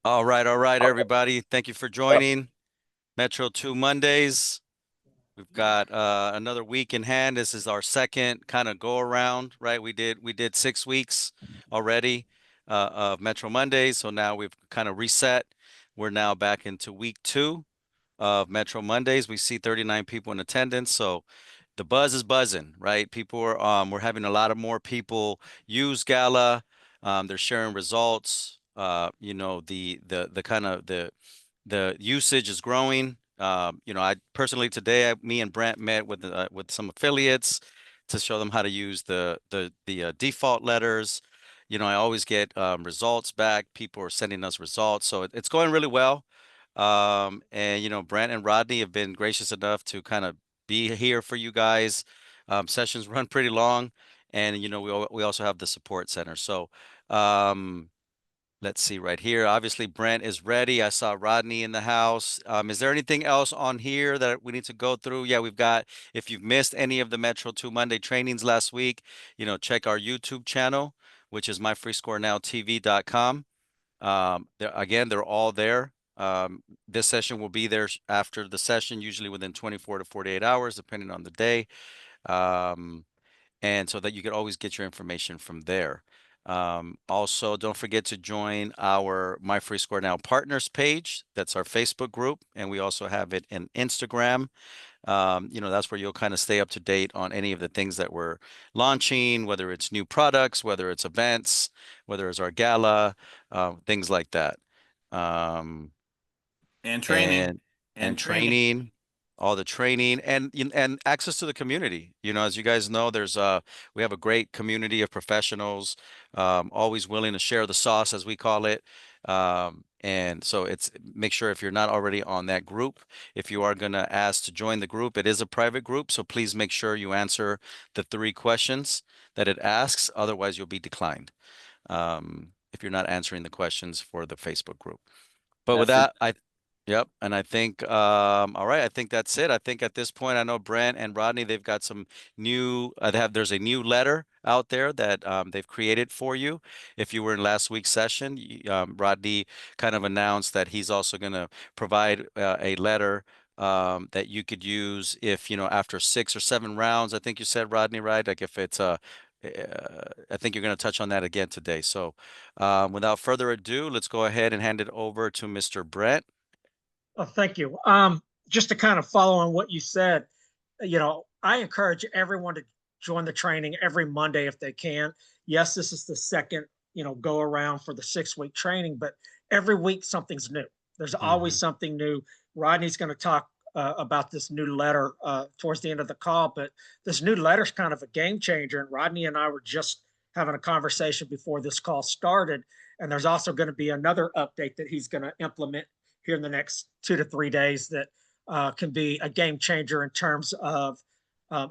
All right, everybody. Thank you for joining Metro 2 Mondays. We've got another week in hand. This is our second kind of go around, right? We did 6 weeks already of Metro Mondays, so now we've kind of reset. We're now back into week 2 of Metro Mondays. We see 39 people in attendance, so the buzz is buzzing, right? People are we're having a lot of more people use Gala. They're sharing results. The kind of the usage is growing. I personally today, me and Brent met with some affiliates to show them how to use the default letters. I always get results back. People are sending us results, so it's going really well. And Brent and Rodney have been gracious enough to kind of be here for you guys. Sessions run pretty long, and we also have the support center. So let's see right here. Obviously, Brent is ready. I saw Rodney in the house. Is there anything else on here that we need to go through? Yeah, we've got, if you've missed any of the Metro 2 Monday trainings last week, check our YouTube channel, which is myfreescorenowtv.com. They're all there. This session will be there after the session, usually within 24 to 48 hours, depending on the day. And so that you can always get your information from there. Also, don't forget to join our My Free Score Now partners page. That's our Facebook group. And we also have it in Instagram. That's where you'll kind of stay up to date on any of the things that we're launching, whether it's new products, whether it's events, whether it's our gala, things like that. And training. And And training. training, all the training and access to the community. As you guys know, we have a great community of professionals, always willing to share the sauce, as we call it. And so make sure if you're not already on that group, if you are going to ask to join the group, it is a private group. So please make sure you answer the 3 questions that it asks. Otherwise, you'll be declined if you're not answering the questions for the Facebook group. But with That's that, yep. And I think, all right, I think that's it. I think at this point, I know Brent and Rodney, they've got some new, there's a new letter out there that they've created for you. If you were in last week's session, Rodney kind of announced that he's also going to provide a letter that you could use if, after 6 or 7 rounds, I think you said, Rodney, right? Like if it's, I think you're going to touch on that again today. So without further ado, let's go ahead and hand it over to Mr. Brent. Oh, thank you. Just to kind of follow on what you said, I encourage everyone to join the training every Monday if they can. Yes, this is the second, go around for the 6-week training, but every week something's new. There's always something new. Rodney's going to talk about this new letter towards the end of the call, but this new letter is kind of a game changer. And Rodney and I were just having a conversation before this call started. And there's also going to be another update that he's going to implement here in the next 2 to 3 days that can be a game changer in terms of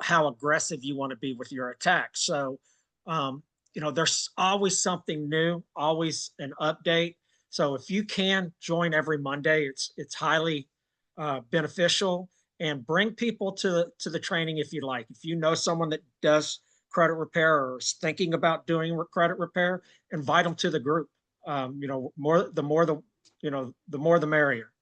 how aggressive you want to be with your attack. So, there's always something new, always an update. So if you can join every Monday, it's highly beneficial, and bring people to the training if you like. If you know someone that does credit repair or is thinking about doing credit repair, invite them to the group. The more the merrier.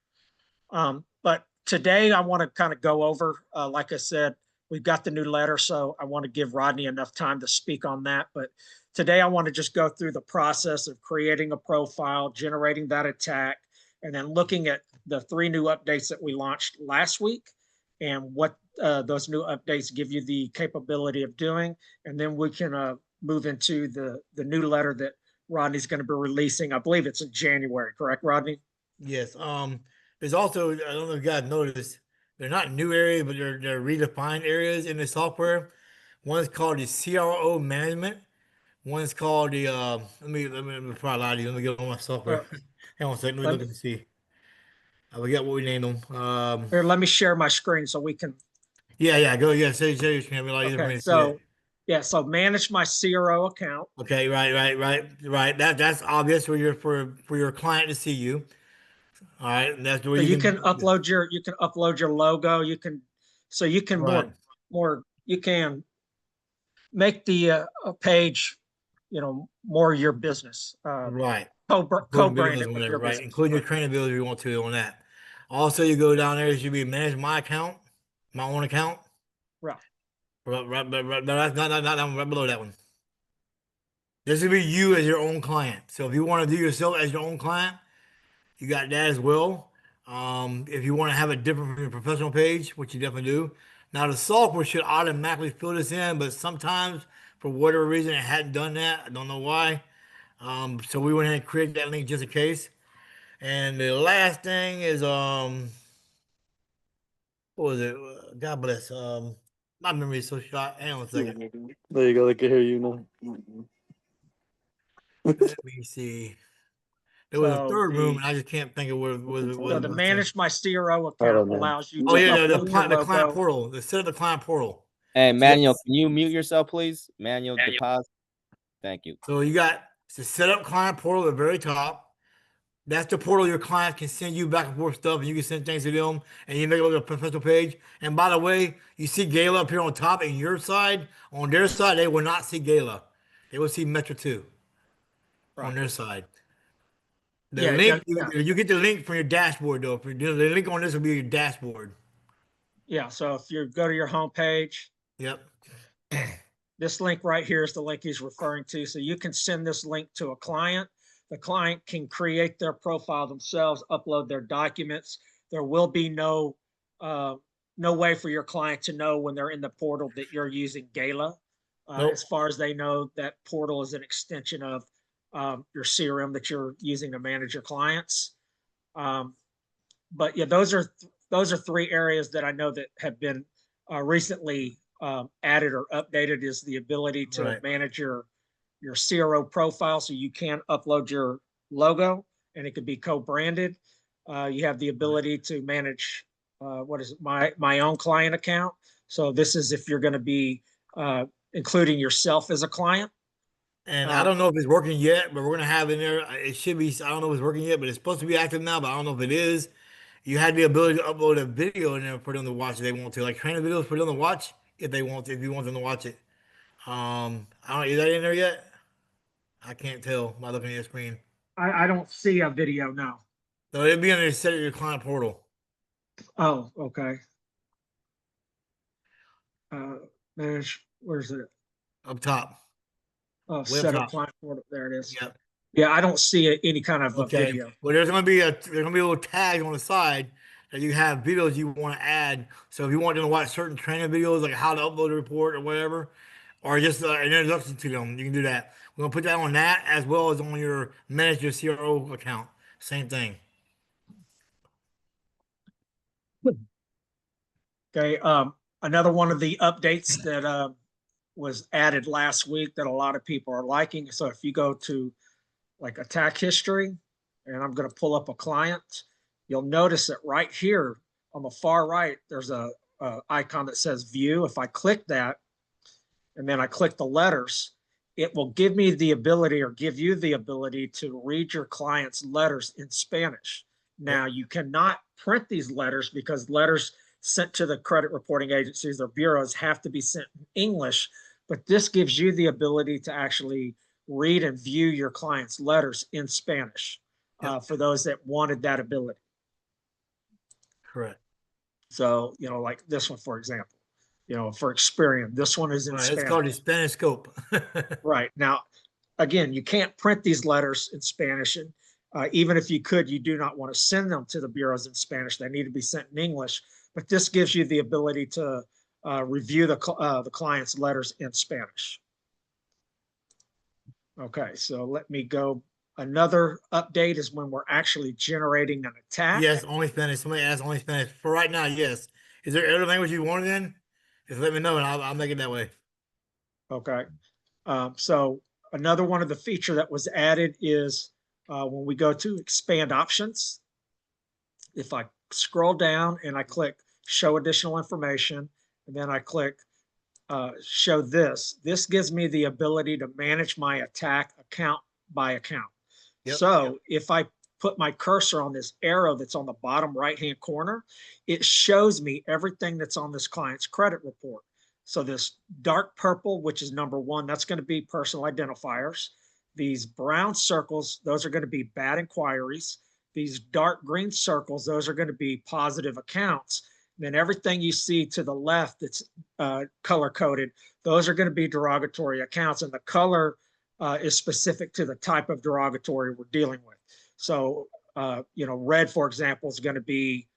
But today I want to kind of go over, like I said, we've got the new letter, so I want to give Rodney enough time to speak on that. But today I want to just go through the process of creating a profile, generating that attack, and then looking at the 3 new updates that we launched last week and what those new updates give you the capability of doing. And then we can move into the new letter that Rodney's going to be releasing. I believe it's in January, correct, Rodney? Yes. There's also, I don't know if you guys noticed, they're not new areas, but they're redefined areas in the software. One is called the CRO management. One is called the let me probably lie to you. Let me get on my software. Hang on a second. Let me look and see. I forget what we named them. Here, let me share my screen so we can. Yeah. Go. Yeah. Say your screen. It'll be a lot easier for me to see it. Yeah, so manage my CRO account. Okay, right. That's obvious for your client to see you. All right, and that's where So you can upload your logo. You can right. you can make the page, more your business. Right. co-brand videos it on with there, your right? business. Including your Right. training videos if you want to on that. Also, you go down there, it should be manage my account, my own account. Right. That's not that one, right below that one. This will be you as your own client. So if you want to do yourself as your own client, you got that as well. If you want to have it different from your professional page, which you definitely do. Now the software should automatically fill this in, but sometimes for whatever reason it hadn't done that. I don't know why. So we went ahead and created that link just in case. And the last thing is what was it? God bless. My memory is so shot. Hang on a second. There you go. They can hear you now. Let me see. There was a So third room, the and I just can't think of what it so the was. manage my CRO I account don't know. allows you Oh to yeah, upload your the client logo. portal. The set of the client portal. Hey, So Manuel, can you mute yourself, please? Manuel deposit. Thank you. So you got the setup client portal at the very top. That's the portal your clients can send you back and forth stuff, and you can send things to them, and you make it look like a professional page. And by the way, you see Gala up here on top, and your side, on their side, they will not see Gala. They will see Metro2 on Right. their side. The Yeah, link, yeah. you get the link from your dashboard though. The link on this will be your dashboard. Yeah. So if you go to your homepage, Yep. this link right here is the link he's referring to. So you can send this link to a client. The client can create their profile themselves, upload their documents. There will be no way for your client to know when they're in the portal that you're using Gala. Nope. As far as they know, that portal is an extension of your CRM that you're using to manage your clients. But yeah, those are three areas that I know that have been recently added or updated. Is the ability to Right. manage your CRO profile, so you can upload your logo and it could be co-branded. You have the ability to manage what is it, my own client account. So this is if you're going to be including yourself as a client. And I don't know if it's working yet, but we're gonna have in there. It should be. I don't know if it's working yet, but it's supposed to be active now. But I don't know if it is. You had the ability to upload a video in there for them to watch if they want to, like training videos for them to watch if they want to, if you want them to watch it. I don't. Is that in there yet? I can't tell by looking at your screen. I don't see a video now. So it'll be under set of your client portal. Oh, okay. Manage, where's it? Up top. Oh, Way up set up top. client portal. There it is. Yep. Yeah, I don't see any kind of a Okay. video. Well, there's gonna be a little tag on the side that you have videos you want to add. So if you want them to watch certain training videos, like how to upload a report or whatever, or just an introduction to them, you can do that. We're gonna put that on that as well as on your manage your CRO account. Same thing. Okay. Another one of the updates that was added last week that a lot of people are liking. So if you go to like attack history, and I'm going to pull up a client, you'll notice that right here on the far right, there's a icon that says view. If I click that, and then I click the letters, it will give me the ability or give you the ability to read your client's letters in Spanish. Now, you cannot print these letters because letters sent to the credit reporting agencies or bureaus have to be sent in English, but this gives you the ability to actually read and view your client's letters in Spanish for those that wanted that ability. Correct. So, like this one, for example, for Experian, this one is in Right, Spanish. it's called the Spanish scope. Right. Now, again, you can't print these letters in Spanish. And even if you could, you do not want to send them to the bureaus in Spanish. They need to be sent in English. But this gives you the ability to review the client's letters in Spanish. Okay, so let me go. Another update is when we're actually generating an attack. Yes, only Spanish. Somebody asked only Spanish. For right now, yes. Is there other language you want it in? Just let me know and I'll make it that way. Okay. So another one of the feature that was added is when we go to expand options, if I scroll down and I click show additional information, and then I click show this gives me the ability to manage my attack account by account. Yep, So if I put my cursor on this arrow that's on the bottom right-hand corner, it shows me everything that's on this client's credit report. So this dark purple, which is number one, that's going to be personal identifiers. These brown circles, those are going to be bad inquiries. These dark green circles, those are going to be positive accounts. And then everything you see to the left that's color coded, those are going to be derogatory accounts. And the color is specific to the type of derogatory we're dealing with. So, red, for example, is going to be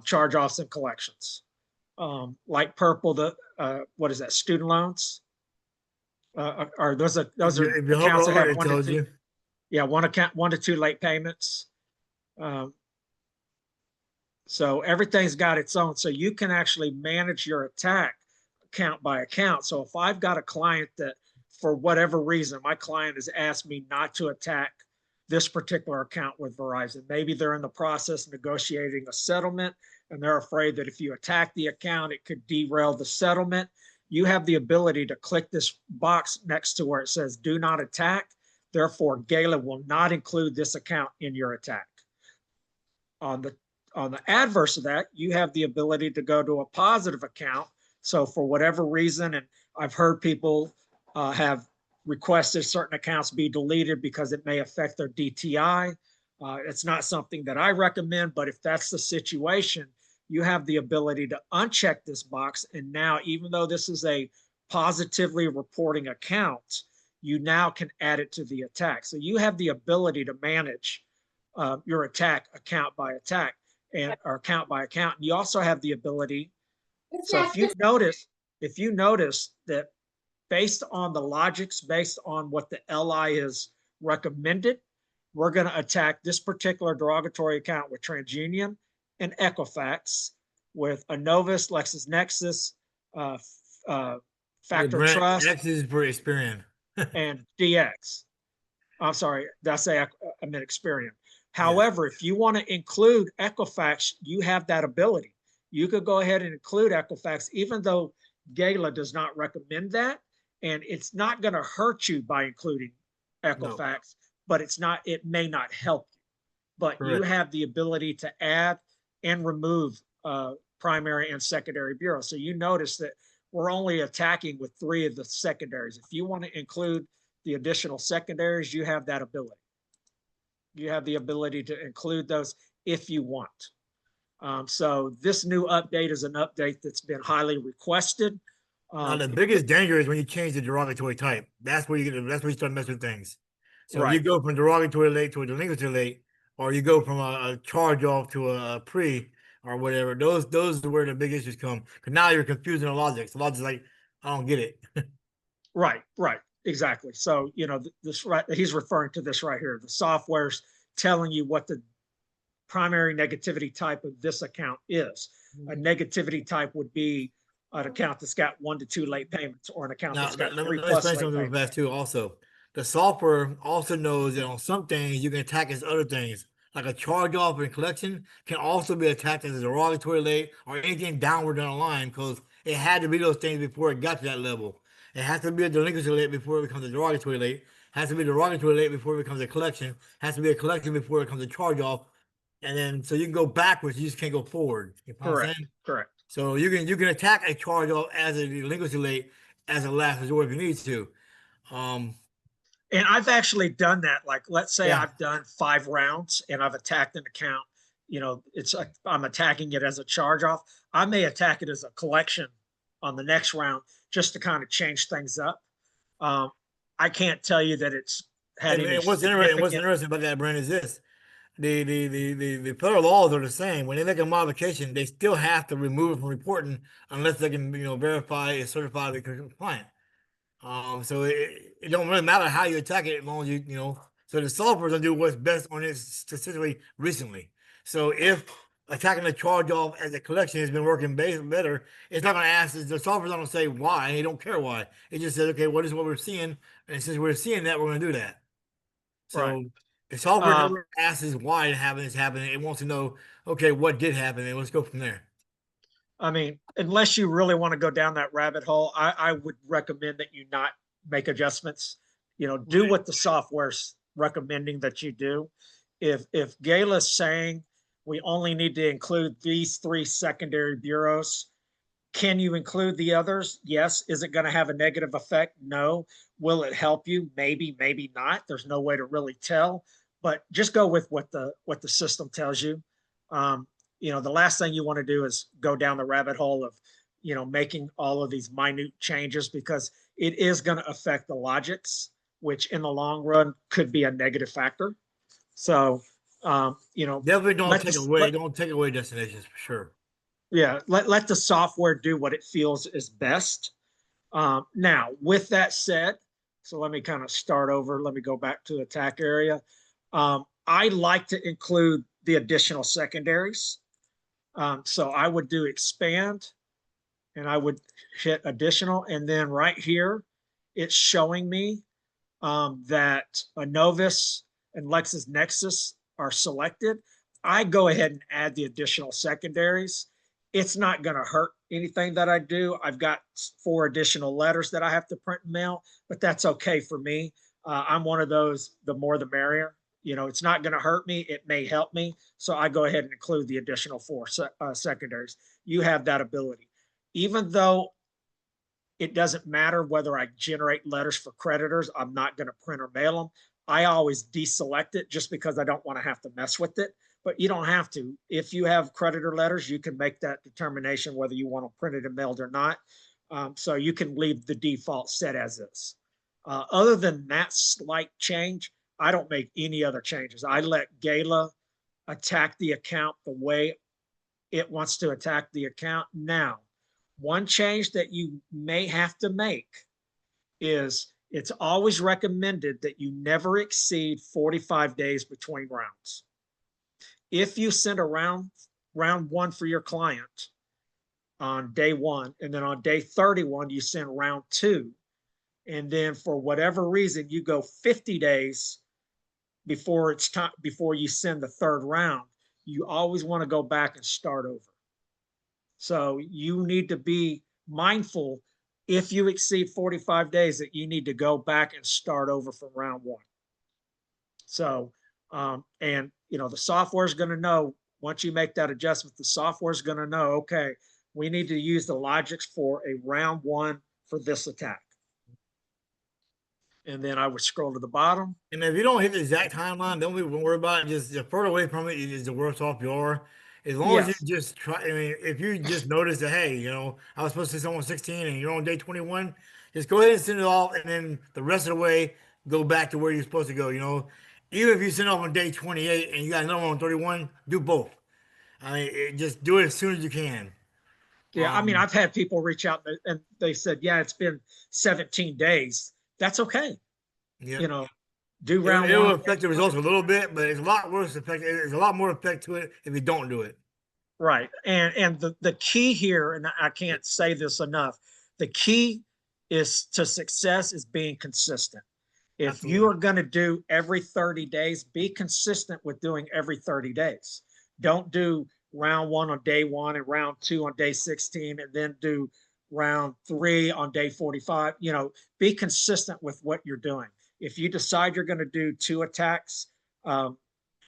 charge-offs and collections. Light purple, what is that? Student loans. Are those are If you hover accounts that over have it, it tells you. one account, 1 to 2 late payments. So everything's got its own. So you can actually manage your attack account by account. So if I've got a client that, for whatever reason, my client has asked me not to attack this particular account with Verizon, maybe they're in the process of negotiating a settlement and they're afraid that if you attack the account, it could derail the settlement. You have the ability to click this box next to where it says do not attack. Therefore, Gala will not include this account in your attack. On the adverse of that, you have the ability to go to a positive account. So for whatever reason, and I've heard people have requested certain accounts be deleted because it may affect their DTI. It's not something that I recommend, but if that's the situation, you have the ability to uncheck this box. And now, even though this is a positively reporting account, you now can add it to the attack. So you have the ability to manage your attack account by attack or account by account. And you also have the ability. So if you notice that based on the logics, based on what the LI is recommended, we're going to attack this particular derogatory account with TransUnion and Equifax, with Innovis, LexisNexis, Factor Brent, Trust, X is for Experian. and DX. I'm sorry, did I say I meant Experian? However, if you want to include Equifax, you have that ability. You could go ahead and include Equifax, even though Gala does not recommend that. And it's not going to hurt you by including Equifax, but it may not help you. But you have the ability to add and remove primary and secondary bureaus. So you notice that we're only attacking with 3 of the secondaries. If you want to include the additional secondaries, you have that ability. You have the ability to include those if you want. So this new update is an update that's been highly requested. Now the biggest danger is when you change the derogatory type. That's where you start messing with things. So if you go from derogatory late to a delinquency late, or you go from a charge off to a pre or whatever, those are where the big issues come. Because now you're confusing the logic. The logic's like, I don't get it. Right, exactly. So he's referring to this right here. The software's telling you what the primary negativity type of this account is. A negativity type would be an account that's got 1 to 2 late payments, or an account that's got 3 plus late payments. Fast too. Also, the software also knows that on some things you can attack as other things, like a charge off and collection can also be attacked as a derogatory late or anything downward down the line, because it had to be those things before it got to that level. It has to be a delinquency late before it becomes a derogatory late. It has to be a derogatory late before it becomes a collection. It has to be a collection before it becomes a charge off. And then so you can go backwards, you just can't go forward. You know what I'm saying? Correct. So you can attack a charge off as a delinquency late as a last resort if you need to. And I've actually done that. Like, let's say I've done 5 rounds and I've attacked an account. It's like I'm attacking it as a charge off. I may attack it as a collection on the next round just to kind of change things up. I can't tell you that it's had any. What's interesting about that, Brent, is this. The federal laws are the same. When they make a modification, they still have to remove it from reporting unless they can, verify and certify the compliant. So it don't really matter how you attack it as long as you. So the software is gonna do what's best on it specifically recently. So if attacking the charge off as a collection has been working better, it's not gonna ask. The software's not gonna say why. They don't care why. It just says, okay, what is what we're seeing, and since we're seeing that, we're gonna do that. So. The software never asks why it's happening. It wants to know, okay, what did happen, and let's go from there. I mean, unless you really want to go down that rabbit hole, I would recommend that you not make adjustments. Do what the software's recommending that you do. If Gala's saying we only need to include these 3 secondary bureaus, Can you include the others? Yes. Is it going to have a negative effect? No. Will it help you? Maybe, maybe not. There's no way to really tell, but just go with what the system tells you. The last thing you want to do is go down the rabbit hole of, making all of these minute changes, because it is going to affect the logics, which in the long run could be a negative factor. So, Definitely don't take away destinations for sure. Yeah, let the software do what it feels is best. Now, with that said, so let me kind of start over. Let me go back to attack area. I like to include the additional secondaries. So I would do expand, and I would hit additional, and then right here, it's showing me that a Novus and LexisNexis are selected. I go ahead and add the additional secondaries. It's not going to hurt anything that I do. I've got 4 additional letters that I have to print and mail, but that's okay for me. I'm one of those, the more the merrier. It's not going to hurt me. It may help me. So I go ahead and include the additional 4 secondaries. You have that ability. Even though it doesn't matter whether I generate letters for creditors, I'm not going to print or mail them. I always deselect it just because I don't want to have to mess with it. But you don't have to. If you have creditor letters, you can make that determination whether you want to print it and mailed or not. So you can leave the default set as is. Other than that slight change, I don't make any other changes. I let Gala attack the account the way it wants to attack the account. Now, one change that you may have to make is it's always recommended that you never exceed 45 days between rounds. If you send a round 1 for your client on day 1, and then on day 31, you send round 2, and then for whatever reason, you go 50 days before it's time, before you send the 3rd round, you always want to go back and start over. So you need to be mindful, if you exceed 45 days, that you need to go back and start over from round 1. So, and the software is going to know, once you make that adjustment, the software is going to know, okay, we need to use the logics for a round 1 for this attack. And then I would scroll to the bottom. And if you don't hit the exact timeline, don't worry about it. Just the further away from it is the worse off you are. As long as you just try, I mean, if you just notice that, hey, I was supposed to send on 16 and you're on day 21, just go ahead and send it off. And then the rest of the way, go back to where you're supposed to go. Even if you send off on day 28 and you got another one on 31, do both. I mean, just do it as soon as you can. Yeah. I mean, I've had people reach out and they said, yeah, it's been 17 days. That's okay. Yeah. Do round 1. It will affect the results a little bit, but it's a lot worse effect. There's a lot more effect to it if you don't do it. Right. And the key here, and I can't say this enough, the key is to success is being consistent. If Absolutely. you are going to do every 30 days, be consistent with doing every 30 days. Don't do round 1 on day 1 and round 2 on day 16, and then do round 3 on day 45. Be consistent with what you're doing. If you decide you're going to do 2 attacks a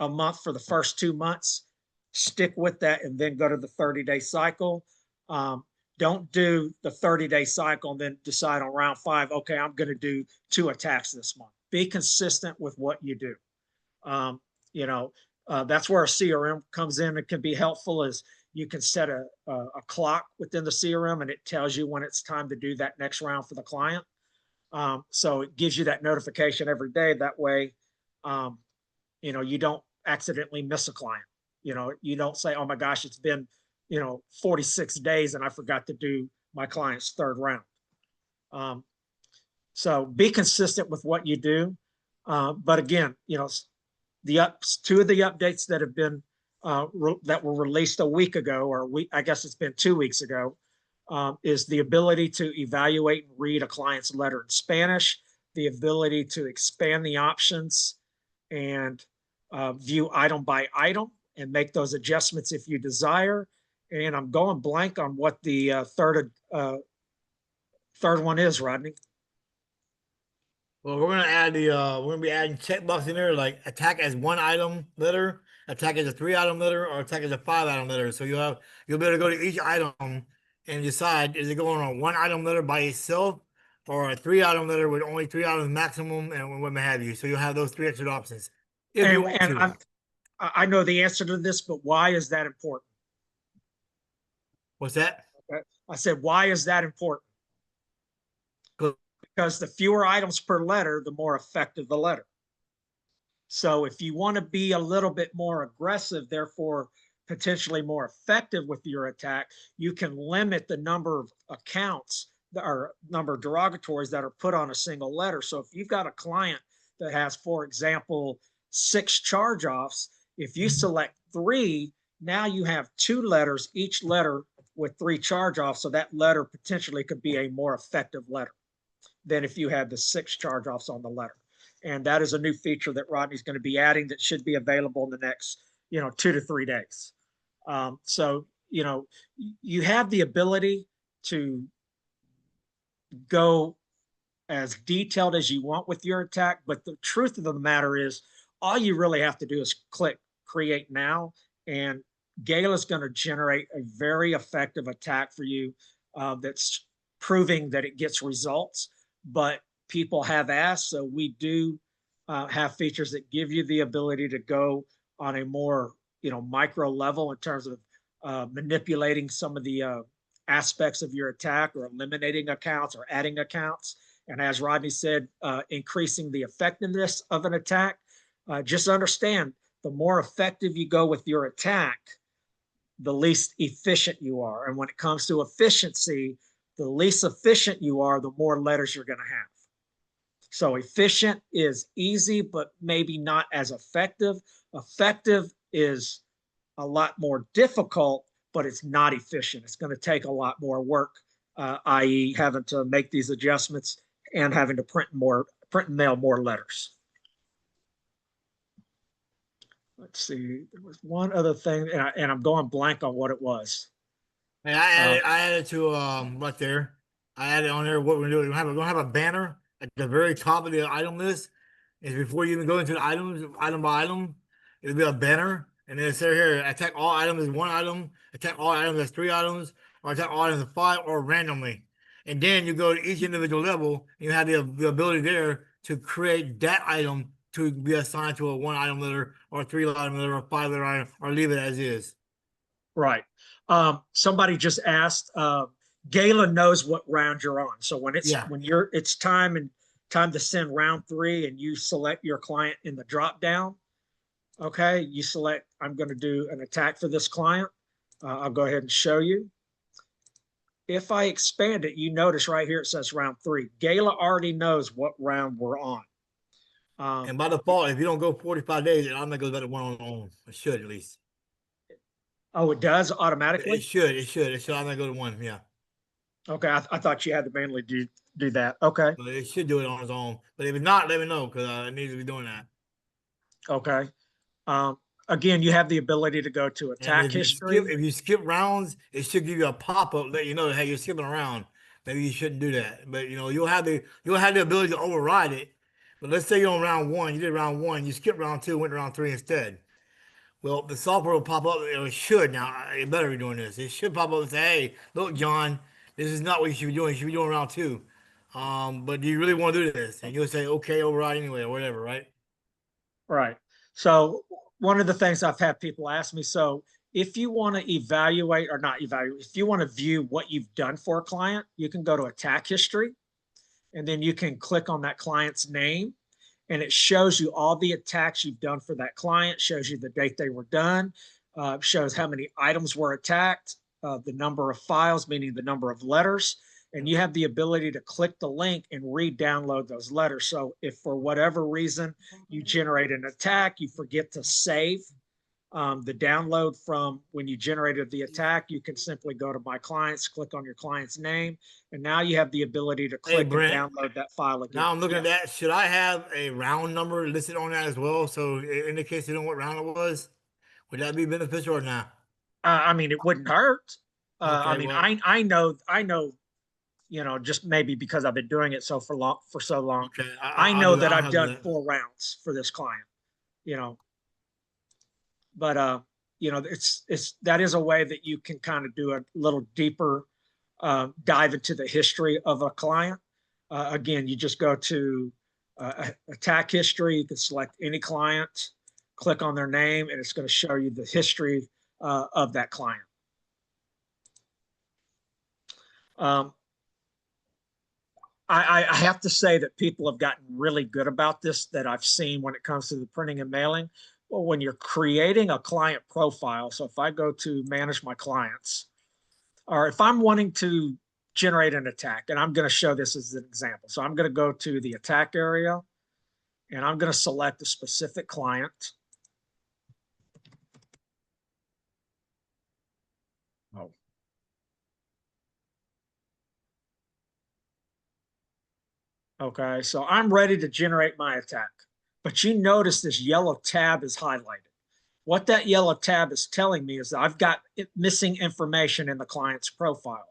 month for the first 2 months, stick with that and then go to the 30-day cycle. Don't do the 30-day cycle and then decide on round 5, okay, I'm going to do 2 attacks this month. Be consistent with what you do. That's where a CRM comes in. It can be helpful, as you can set a clock within the CRM, and it tells you when it's time to do that next round for the client. So it gives you that notification every day. That way, you don't accidentally miss a client. You don't say, oh my gosh, it's been, 46 days and I forgot to do my client's 3rd round. So be consistent with what you do. But again, 2 of the updates that have been, that were released a week ago, or I guess it's been 2 weeks ago, is the ability to evaluate and read a client's letter in Spanish, the ability to expand the options and view item by item and make those adjustments if you desire. And I'm going blank on what the third one is, Rodney. Well, we're gonna be adding checkbox in there, like attack as 1 item letter, attack as a 3 item letter, or attack as a 5 item letter. So you'll be able to go to each item and decide is it going on one item letter by itself or a 3 item letter with only 3 items maximum and what may have you. So you'll have those 3 extra options if you want And to. I know the answer to this, but why is that important? What's that? I said, why is that important? Go- Because the fewer items per letter, the more effective the letter. So if you want to be a little bit more aggressive, therefore potentially more effective with your attack, you can limit the number of accounts or number of derogatories that are put on a single letter. So if you've got a client that has, for example, 6 charge-offs, if you select 3, now you have 2 letters, each letter with 3 charge-offs. So that letter potentially could be a more effective letter than if you had the 6 charge-offs on the letter. And that is a new feature that Rodney's going to be adding that should be available in the next, 2 to 3 days. So, you have the ability to go as detailed as you want with your attack, but the truth of the matter is all you really have to do is click create now, and Gale is going to generate a very effective attack for you that's proving that it gets results. But people have asked, so we do have features that give you the ability to go on a more micro level in terms of manipulating some of the aspects of your attack, or eliminating accounts or adding accounts. And as Rodney said, increasing the effectiveness of an attack. Just understand, the more effective you go with your attack, the least efficient you are. And when it comes to efficiency, the least efficient you are, the more letters you're going to have. So efficient is easy, but maybe not as effective. Effective is a lot more difficult, but it's not efficient. It's going to take a lot more work, i.e. having to make these adjustments and having to print and mail more letters. Let's see, there was one other thing, and I'm going blank on what it was. And I added to right there. I added on there what we're doing. We're gonna have a banner at the very top of the item list. Is before you even go into the items, item by item, it'll be a banner, and then it's here. Attack all items as 1 item. Attack all items as 3 items, or attack all items as 5, or randomly. And then you go to each individual level, and you have the ability there to create that item to be assigned to a 1 item letter, or a 3 item letter, or 5 letter item, or leave it as is. Right. Somebody just asked, Galen knows what round you're on. So when it's time to send round 3, and you select your client in the drop down, okay, you select, I'm going to do an attack for this client. I'll go ahead and show you. If I expand it, you notice right here it says round 3. Gala already knows what round we're on. And by default, if you don't go 45 days, it automatically goes back to 1 on own. It should, at least. Oh, it does automatically? It should automatically go to 1. Yeah. Okay, I thought you had to manually do that. Okay. But it should do it on its own. But if it's not, let me know, because it needs to be doing that. Okay. Again, you have the ability to go to attack history. If you skip rounds, it should give you a pop-up let you know, hey, you're skipping around. Maybe you shouldn't do that. But you'll have the ability to override it. But let's say you're on round 1, you did round 1, you skipped round 2, went to round 3 instead. Well, the software will pop up. It should now. It better be doing this. It should pop up and say, "Hey, look, John, this is not what you should be doing. You should be doing round 2. But do you really want to do this?" And you'll say, "Okay, override anyway," or whatever, right? Right. So one of the things I've had people ask me, so if you want to evaluate or not evaluate, if you want to view what you've done for a client, you can go to attack history, and then you can click on that client's name, and it shows you all the attacks you've done for that client, shows you the date they were done, shows how many items were attacked, the number of files, meaning the number of letters, and you have the ability to click the link and re-download those letters. So if for whatever reason you generate an attack, you forget to save the download from when you generated the attack, you can simply go to My Clients, click on your client's name, and now you have the ability to click Brent, and download that file again. Now I'm looking at that. Should I have a round number listed on that as well? So in the case you know what round it was, would that be beneficial or not? I mean, it wouldn't hurt. Okay, I mean, well, I know, just maybe because I've been doing it for so long. Okay, I know that I've done 4 rounds for this client, but that is a way that you can kind of do a little deeper dive into the history of a client. Again, you just go to attack history. You can select any client, click on their name, and it's going to show you the history of that client. I have to say that people have gotten really good about this that I've seen when it comes to the printing and mailing. Well, when you're creating a client profile, so if I go to manage my clients, or if I'm wanting to generate an attack, and I'm going to show this as an example. So I'm going to go to the attack area, and I'm going to select a specific client. Oh. Okay, so I'm ready to generate my attack. But you notice this yellow tab is highlighted. What that yellow tab is telling me is that I've got missing information in the client's profile.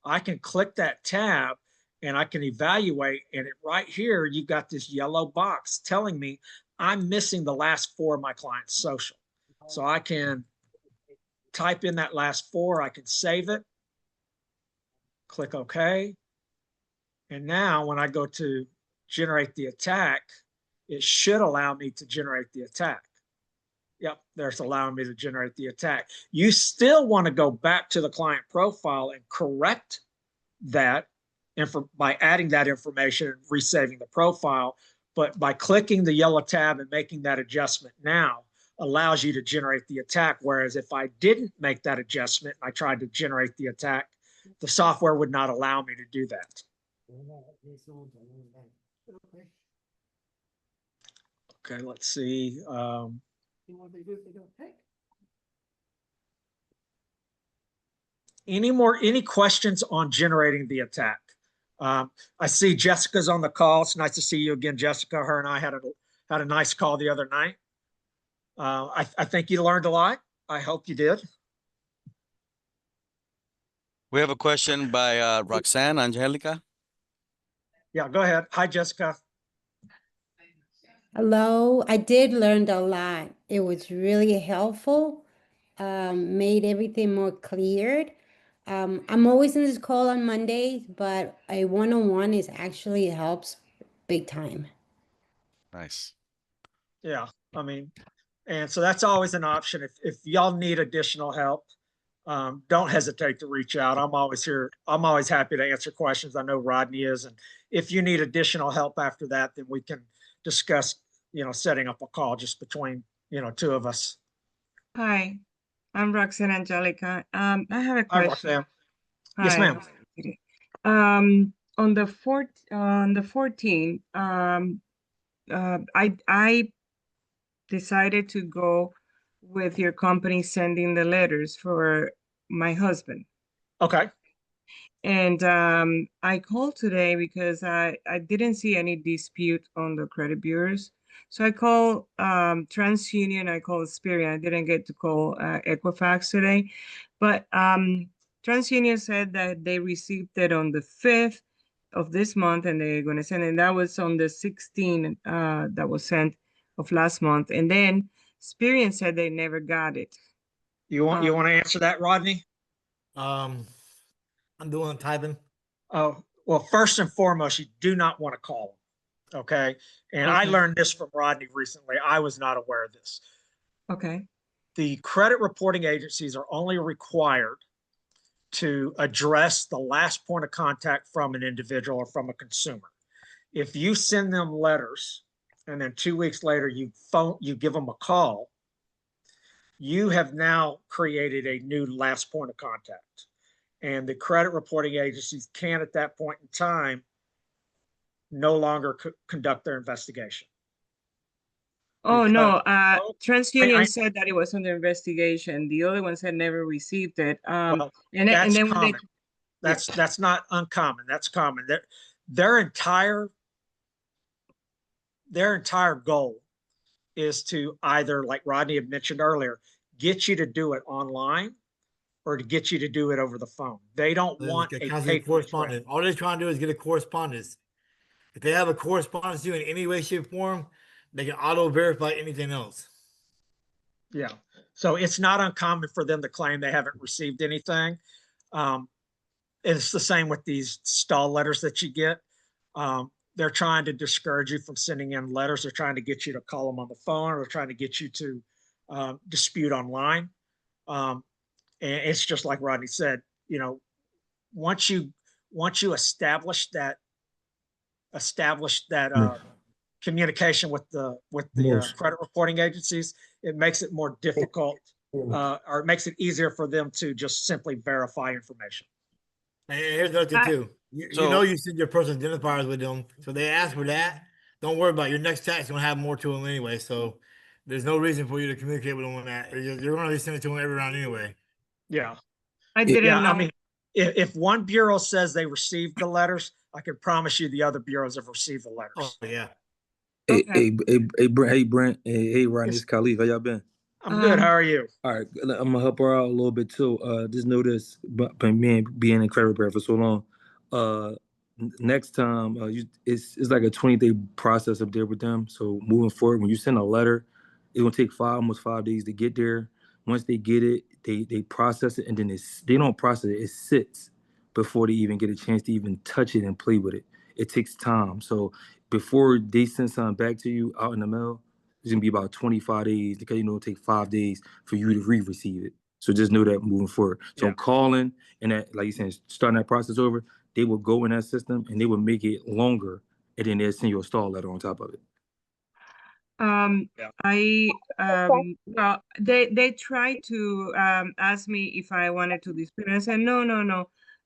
I can click that tab and I can evaluate, and right here, you've got this yellow box telling me I'm missing the last 4 of my client's social. So I can type in that last 4, I can save it, click OK. And now when I go to generate the attack, it should allow me to generate the attack. Yep, there's allowing me to generate the attack. You still want to go back to the client profile and correct that by adding that information and resaving the profile. But by clicking the yellow tab and making that adjustment now allows you to generate the attack. Whereas if I didn't make that adjustment and I tried to generate the attack, the software would not allow me to do that. Okay, let's see. Any questions on generating the attack? I see Jessica's on the call. It's nice to see you again, Jessica. Her and I had a nice call the other night. I think you learned a lot. I hope you did. We have a question by Roxanne Angelica. Yeah, go ahead. Hi, Jessica. Hello, I did learn a lot. It was really helpful, made everything more cleared. I'm always in this call on Mondays, but a one-on-one is actually helps big time. Nice. Yeah, I mean, and so that's always an option. If y'all need additional help, don't hesitate to reach out. I'm always here. I'm always happy to answer questions. I know Rodney is. And if you need additional help after that, then we can discuss, setting up a call just between, 2 of us. Hi, I'm Roxanne Angelica. I have a Hi, question. Roxanne. Yes, ma'am. On the 14th, I decided to go with your company sending the letters for my husband. Okay. And I called today because I didn't see any dispute on the credit bureaus. So I called TransUnion, I called Experian. I didn't get to call Equifax today. But TransUnion said that they received it on the 5th of this month and they're going to send it. And that was on the 16th that was sent of last month. And then Experian said they never got it. You want to answer that, Rodney? I'm doing typing. Oh, well, first and foremost, you do not want to call them. Okay. And I learned this from Rodney recently. I was not aware of this. Okay. The credit reporting agencies are only required to address the last point of contact from an individual or from a consumer. If you send them letters and then 2 weeks later you give them a call, you have now created a new last point of contact. And the credit reporting agencies can, at that point in time, no longer conduct their investigation. Oh, no. TransUnion said that it was under investigation. The other ones had never received it. Well, and then common. That's not uncommon. That's common. Their entire goal is to either, like Rodney had mentioned earlier, get you to do it online or to get you to do it over the phone. They don't want a paper correspondence. All they're trying to do is get a correspondence. If they have a correspondence to you in any way, shape, or form, they can auto verify anything else. Yeah. So it's not uncommon for them to claim they haven't received anything. it's the same with these stall letters that you get. They're trying to discourage you from sending in letters. They're trying to get you to call them on the phone, or they're trying to get you to dispute online. And it's just like Rodney said, you know, once you establish that communication with the credit reporting agencies, it makes it more difficult, or it makes it easier for them to just simply verify information. And here's another thing too. You know you send your personal identifiers with them, so they ask for that. Don't worry about it. Your next tax gonna have more to them anyway, so there's no reason for you to communicate with them on that. You're gonna send it to them every round anyway. Yeah. I didn't Yeah, know. I mean, if one bureau says they received the letters, I can promise you the other bureaus have received the Oh letters. yeah. Okay. Hey, Brent. Hey, Rodney. Yes. It's Khalif. How y'all been? I'm good. How are you? All right, I'm gonna help her out a little bit too. Just know this, but me being in credit repair for so long, next time, it's like a 20-day process up there with them. So moving forward, when you send a letter, it's gonna take almost 5 days to get there. Once they get it, they process it, and then they don't process it. It sits before they even get a chance to even touch it and play with it. It takes time. So before they send something back to you out in the mail, it's gonna be about 25 days because it'll take 5 days for you to receive it. So just know that moving forward. So Yeah. calling and that, like you said, starting that process over, they will go in that system and they will make it longer, and then they'll send you a stall letter on top of it. Well, they tried to ask me if I wanted to dispute, and I said no.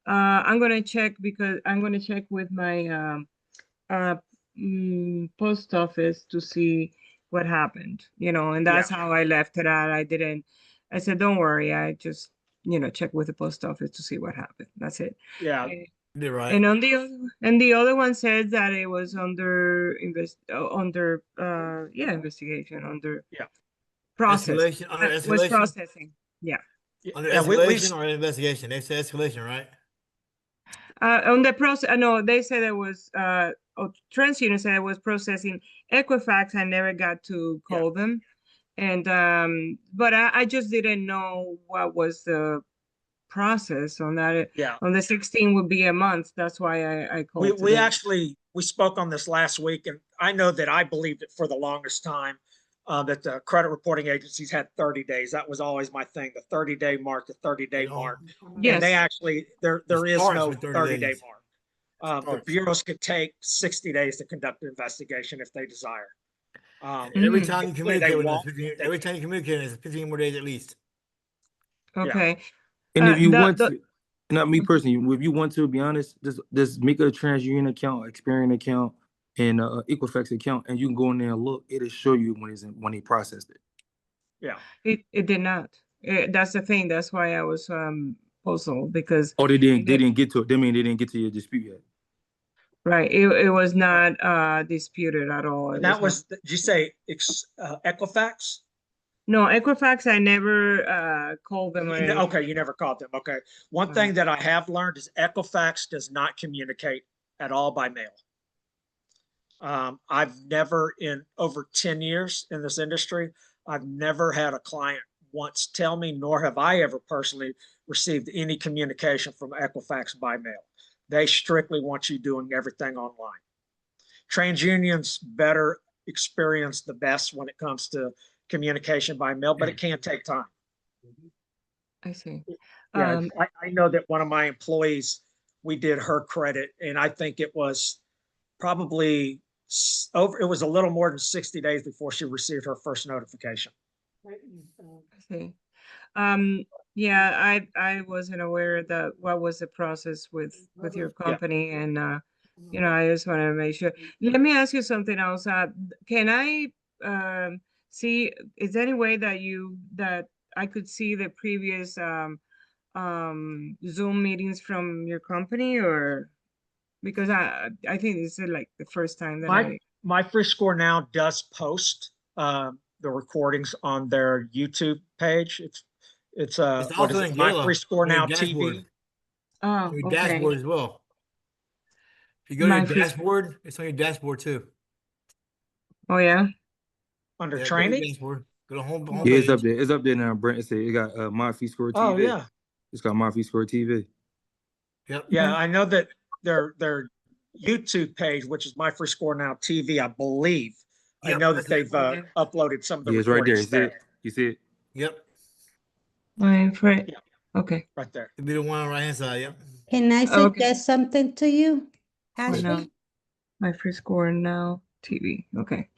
I'm gonna check with my post office to see what happened, and that's how I left it at. I said, don't worry, I just check with the post office to see what happened. That's it. Yeah. You're right. And the other one said that it was under investigation, under process. Escalation, under Was escalation, processing. Yeah. under Yeah, escalation or investigation. They say escalation, right? On the process, no, they said it was TransUnion said it was processing. Equifax, I never got to call them, and but I just didn't know what was the process on that. Yeah. On the 16 would be a month. That's why I called. We spoke on this last week, and I know that I believed it for the longest time, that the credit reporting agencies had 30 days. That was always my thing, the 30-day mark, the 30-day mark. Yes. And they actually, there is starts no with 30 30-day days. mark. The bureaus could take 60 days to conduct an investigation if they desire. Every time you Typically, communicate with won't. them, every time you communicate, it's 15 more days at least. Okay. And if you want to, not me personally, if you want to be honest, just make a TransUnion account, Experian account, and Equifax account, and you can go in there and look. It'll show you when they processed it. Yeah. It did not. That's the thing. That's why I was puzzled, because they didn't get to it. They mean they didn't get to your dispute yet. Right. It was not disputed at all. And that was, did you say Equifax? No, Equifax, I never called them. Okay, you never called them. Okay. One thing that I have learned is Equifax does not communicate at all by mail. I've never, in over 10 years in this industry, I've never had a client once tell me, nor have I ever personally received any communication from Equifax by mail. They strictly want you doing everything online. TransUnion's better experience, the best when it comes to communication by mail, but it can take time. I see. Yeah, I know that one of my employees, we did her credit, and I think it was probably it was a little more than 60 days before she received her first notification. I see. Yeah, I wasn't aware that what was the process with your company, and I just want to make sure. Let me ask you something else. Can I see? Is there any way that I could see the previous Zoom meetings from your company, or because I think this is like the first time that my free score now does post the recordings on their YouTube page. It's also in My Free Score Now TV. Oh, your okay. dashboard as well. If you go to your dashboard, it's on your dashboard too. Oh yeah. Under training. Go to home. Yeah, it's up there. It's up there now, Brent. It got My Free Score TV. Oh yeah. It's got My Free Score TV. Yep. Yeah, I know that their YouTube page, which is My Free Score Now TV, I believe. I Yep, know that's that it. they've uploaded some of the Yeah, it's right there. You recordings see it? there. You see it? Yep. My friend. Yeah. Okay. Right there. It'd be the one on the right hand side. Yep. Can I Okay. suggest something to you, Or no. Ashley? My Free Score Now TV. Okay.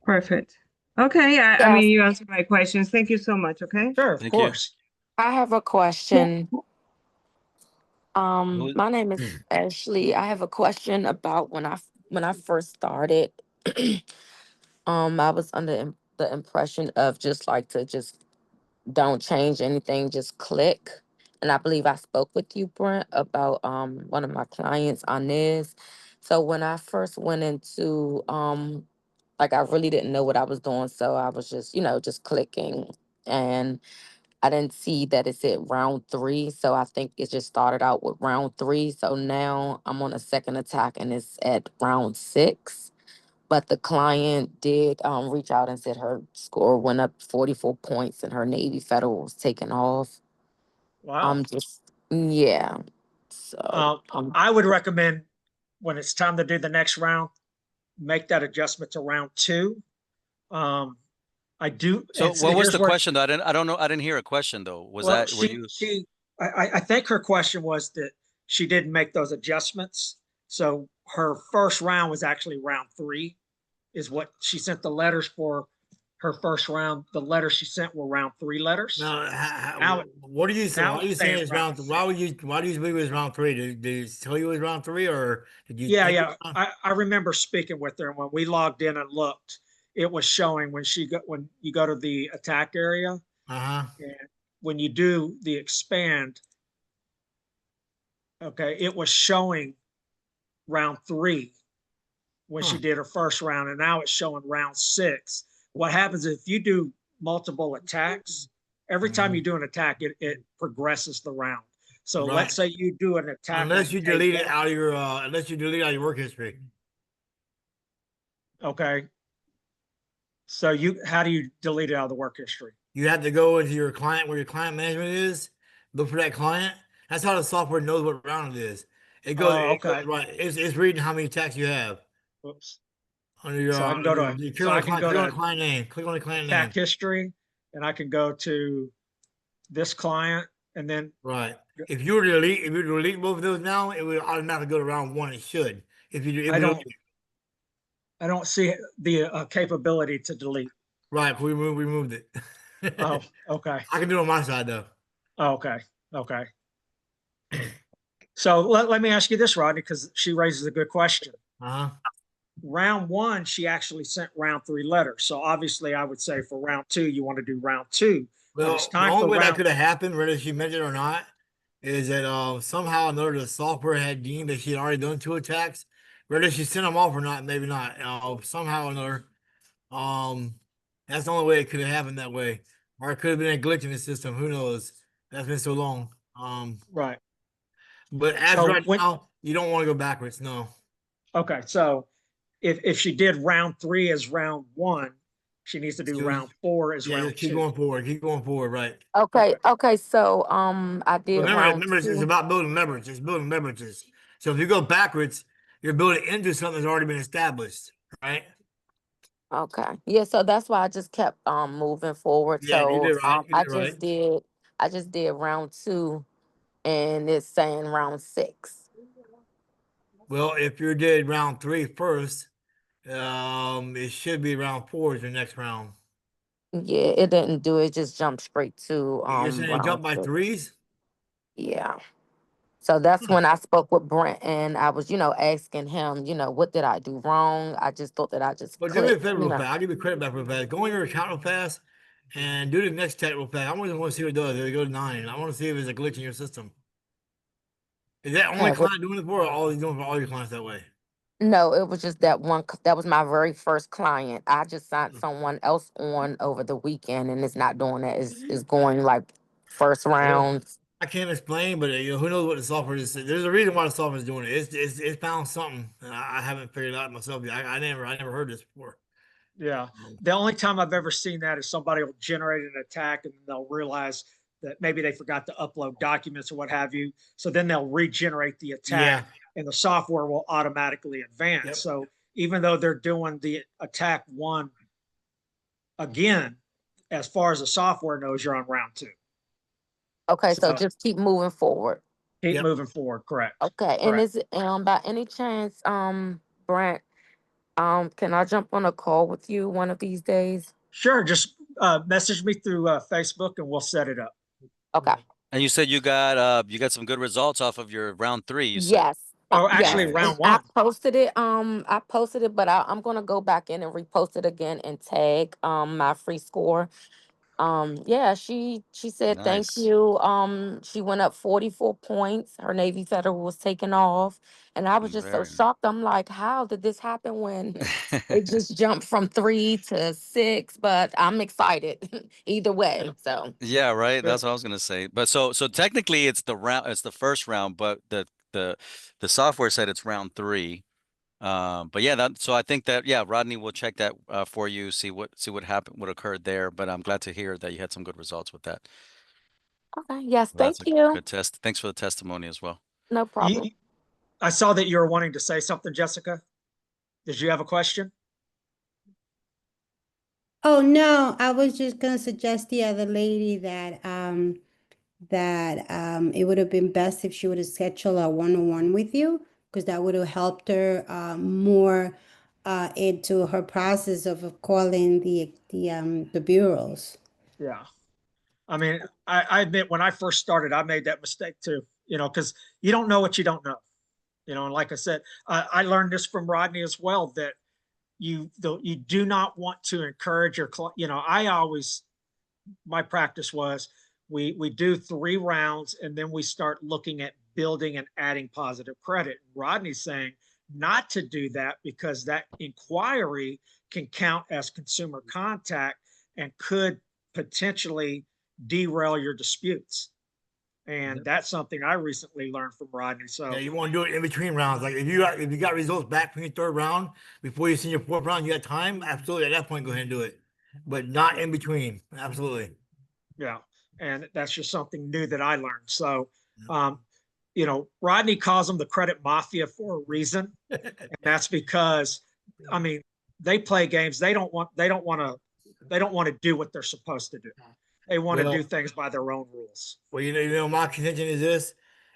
Perfect. Okay. I Yes. mean, you answered my questions. Thank you so much. Okay. Sure, of Thank you. course. I have a question. Who- My name is Ashley. I have a question about when I first started. I was under the impression of just like to just don't change anything, just click. And I believe I spoke with you, Brent, about one of my clients on this. So when I first went into like I really didn't know what I was doing, so I was just, just clicking, and I didn't see that it said round 3, so I think it just started out with round 3. So now I'm on a second attack and it's at round 6. But the client did reach out and said her score went up 44 points and her Navy Federal was taken off. Wow. Yeah. So I would recommend when it's time to do the next round, make that adjustment to round 2. I do. So and see, what was here's the where- question though? I don't know. I didn't hear a question though. Was well, that, were you? I think her question was that she didn't make those adjustments. So her first round was actually round 3, is what she sent the letters for her first round. The letters she sent were round 3 letters. Now, Now what are you saying? now Why are you it's saying saying it's round round? Why do you believe it was round 3? Did he tell you it was round 3, or did you? Yeah, think it yeah. was round- I remember speaking with her, and when we logged in and looked, it was showing when you go to the attack area, Uh-huh. and when you do the expand, okay, it was showing round 3 when she Huh. did her first round, and now it's showing round 6. What happens if you do multiple attacks? Every time you do an attack, it progresses the round. So Right. let's say you do an attack. Unless on you day delete it 1, out of your work history. okay. So how do you delete it out of the work history? You have to go into your client where your client management is, look for that client. That's how the software knows what round it is. It goes, Oh, it goes okay. right. It's reading how many attacks you have. Oops. Under your, So I can go to, click so on I the can client, go click on the to client name. Click on the client name. attack history, and I can go to this client, and then Right. If you were to delete both of those now, it would automatically go to round 1. It should. If you do, I don't see the capability to delete. right, we removed it. Oh, okay. I can do it on my side though. Okay. Okay. So let me ask you this, Rodney, because she raises a good question. Uh-huh. Round 1, she actually sent round 3 letters. So obviously I would say for round 2, you want to do round 2. But it's Well, the time only for way that round. could have happened, whether she meant it or not, is that somehow or another the software had deemed that she had already done 2 attacks. Whether she sent them off or not, maybe not. Somehow or another, that's the only way it could have happened that way, or it could have been a glitch in the system. Who knows? That's been so long. Right. But as So right now, you don't want to go backwards. No. okay. So if she did round 3 as round 1, she needs to do So, round 4 as yeah, round just keep 2. going forward. Keep going forward. Right. okay, so I did Remember, it's 2. about building leverage. It's building leverages. So if you go backwards, you're building into something that's already been established, right? Okay. Yeah, so that's why I just kept moving forward. Yeah, you So did right. You I did right. just did round 2 and it's saying round 6. Well, if you did round 3 first, it should be round 4 is your next round. Yeah, it didn't do it, just jumped straight to You're saying round jump by 6. 3s? Yeah. So that's when I spoke with Brent and I was, asking him, what did I do wrong? I just thought that I just Well, do me a clicked, favor real fast. I'll give you credit back real fast. Go in your account real fast and do the next check real fast. I want to see what it does. If it goes to 9. I want to see if there's a glitch in your system. Is that only Okay, well, client doing it for, or all doing for all your clients that way? no, it was just that one. That was my very first client. I just signed someone else on over the weekend, and it's not doing that. It's going like first Well, round. I can't explain, but who knows what the software is? There's a reason why the software is doing it. It's found something. And I haven't figured it out myself yet. I never heard this before. Yeah. The only time I've ever seen that is somebody will generate an attack and they'll realize that maybe they forgot to upload documents or what have you. So then they'll regenerate the attack and the software will automatically advance. Yep. So even though they're doing the attack 1 again, as far as the software knows, you're on round 2. Okay, so So just keep moving forward. keep Yep. moving forward, correct. Okay, and Correct. is it by any chance, Brent, can I jump on a call with you one of these days? Sure, just message me through Facebook and we'll set it up. Okay. And you said you got some good results off of your round 3, you said. Yes. Oh, Yes. actually, Nice. round I 1. posted it, but I'm gonna go back in and repost it again and tag my free score. Yeah, she said thank Nice. you. She went up 44 points. Her Navy Federal was taken off. And I was just so Very shocked. I'm like, how did this happen when it just jumped from 3 to 6? But I'm excited either way. So Yeah, right. Good. That's what I was gonna say. But so technically it's the first round, but the software said it's round 3. But yeah, so I think that Rodney will check that for you, see what happened, what occurred there. But I'm glad to hear that you had some good results with that. okay, yes, Well, that's thank a you. good test. Thanks for the testimony as well. No problem. I saw that you were wanting to say something, Jessica. Did you have a question? Oh, no, I was just gonna suggest the other lady that it would have been best if she would have scheduled a one-on-one with you, because that would have helped her more into her process of calling the bureaus. Yeah. I mean, I admit when I first started, I made that mistake too, because you don't know what you don't know. And like I said, I learned this from Rodney as well, that you do not want to encourage your my practice was we do 3 rounds and then we start looking at building and adding positive credit. Rodney's saying not to do that because that inquiry can count as consumer contact and could potentially derail your disputes. And that's something I recently learned from Rodney. So Yeah, you want to do it in between rounds. Like if you got results back from your 3rd round before you send your 4th round, you got time. Absolutely, at that point, go ahead and do it, but not in between. Absolutely. yeah, and that's just something new that I learned. So, Rodney calls them the credit mafia for a reason, and that's because, I mean, they play games. They don't want to do what they're supposed to do. They want to do things by their own rules. Well, my contention is this: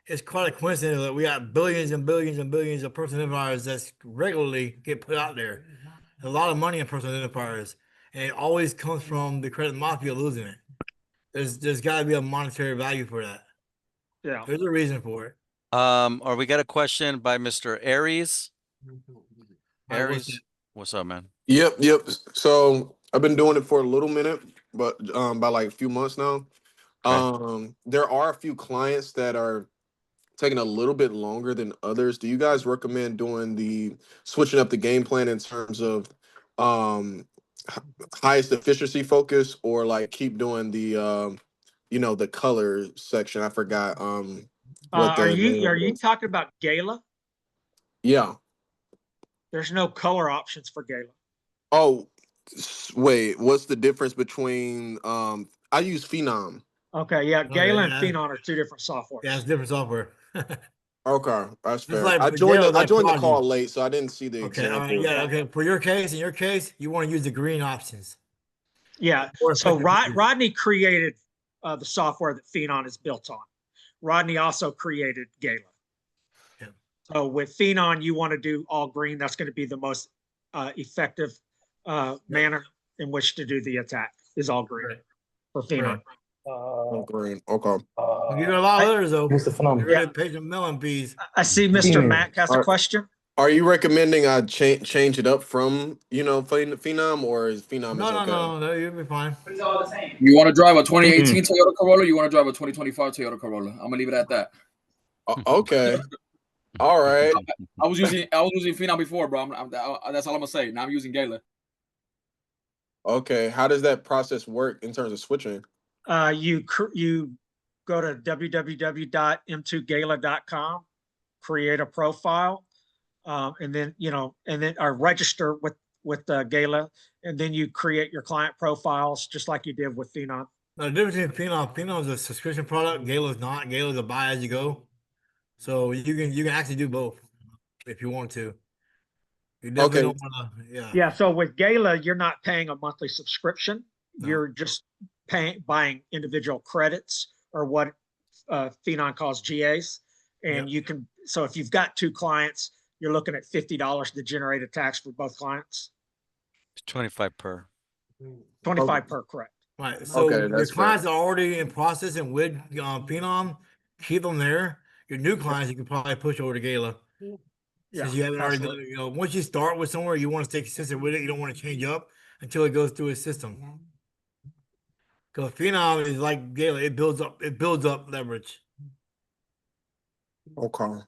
it's quite a coincidence that we got billions and billions and billions of personal identifiers that regularly get put out there. A lot of money in personal identifiers, and it always comes from the credit mafia losing it. There's got to be a monetary value for that. Yeah. There's a reason for it. Or we got a question by Mr. Aries. Aries, what's up, man? Yep. So I've been doing it for a little minute, but by like a few months now. Okay. There are a few clients that are taking a little bit longer than others. Do you guys recommend switching up the game plan in terms of highest efficiency focus, or like keep doing the color section? I forgot what Are the name you is. talking about Gala? Yeah. There's no color options for Gala. Oh, wait, what's the difference between I use Phenom. Okay, yeah, Gala and yeah. Phenon are 2 different softwares. Yeah, it's different software. Okay, that's fair. like I joined Gala's like the Prodigy. call late, so I didn't see the Okay, all example. right, yeah, okay. For in your case, you want to use the green options. Yeah. So Rodney created the software that Phenon is built on. Rodney also created Gala. Yeah. So with Phenon, you want to do all green. That's going to be the most effective manner in which to do the attack is all green for Phenon. Green. Okay. You got a lot of others though. Mr. Phenomenal. You're ready to pay some melon peas. I see Mr. Mack has a question. Are you recommending I change it up from Phenom, or is Phenom is okay? No, you'll be fine. You want to drive a 2018 Toyota Corolla? Or you want to drive a 2025 Toyota Corolla? I'm gonna leave it at that. Okay. All right. I was using Phenom before, bro. That's all I'm gonna say. Now I'm using Gala. Okay. How does that process work in terms of switching? You go to www.m2gala.com, create a profile, and then register with Gala, and then you create your client profiles just like you did with Phenom. Now, the difference between Phenom is a subscription product. Gala's not. Gala's a buy as you go. So you can actually do both if you want to. You definitely Okay. don't want to. Yeah. Yeah, so with Gala, you're not paying a monthly subscription. No. You're just buying individual credits, or what Phenom calls GAs. And you can, so if you've got 2 clients, you're looking at $50 to generate a tax for both clients. 25 per. 25 per, correct. Right. So Okay, your that's clients fair. are already in process and with Phenom, keep them there. Your new clients, you can probably push over to Gala. Since you haven't already done, once you start with somewhere, you want to stay consistent with it. You don't want to change up until it goes through a system. Because Phenom is like Gala, it builds up leverage. Okay.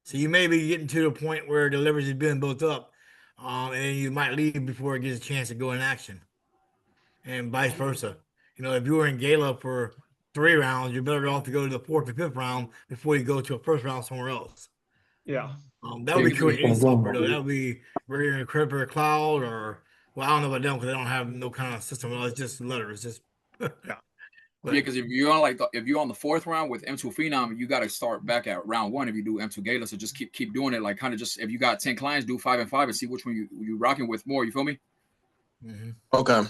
So you may be getting to the point where the leverage is being built up, and you might leave before it gets a chance to go in action, and vice versa. If you were in Gala for 3 rounds, you're better off to go to the 4th or 5th round before you go to a first round somewhere else. Yeah. That would be true in any software, though. That would be very in Credit Cloud, or I don't know about them because they don't have no kind of system. It's just letters. It's just Yeah, because if you're on if you're on the 4th round with M2 Phenom, you got to start back at round 1 if you do M2 Gala. So just keep doing it, like kind of just if you got 10 clients, do 5 and 5 and see which one you rocking with more. You feel me? Okay.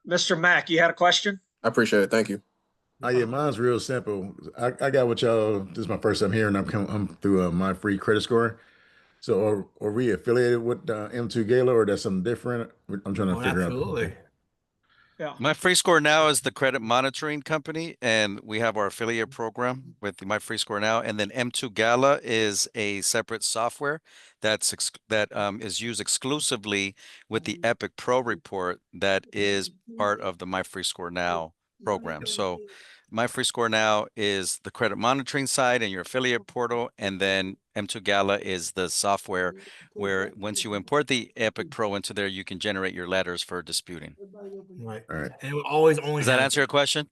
Mr. Mack, you had a question? I appreciate it. Thank you. Oh yeah, mine's real simple. I got what y'all. This is my first time here, and I'm through my free credit score. So are we affiliated with M2 Gala, or that's something different? I'm trying to figure absolutely. Yeah. My Free Score Now is the credit monitoring company, and we have our affiliate program with My Free Score Now. And then M2 Gala is a separate software that is used exclusively with the Epic Pro report that is part of the My Free Score Now program. So My Free Score Now is the credit monitoring side and your affiliate portal, and then M2 Gala is the software where once you import the Epic Pro into there, you can generate your letters for disputing. Right. All right. And it will always only Does that have answer your question?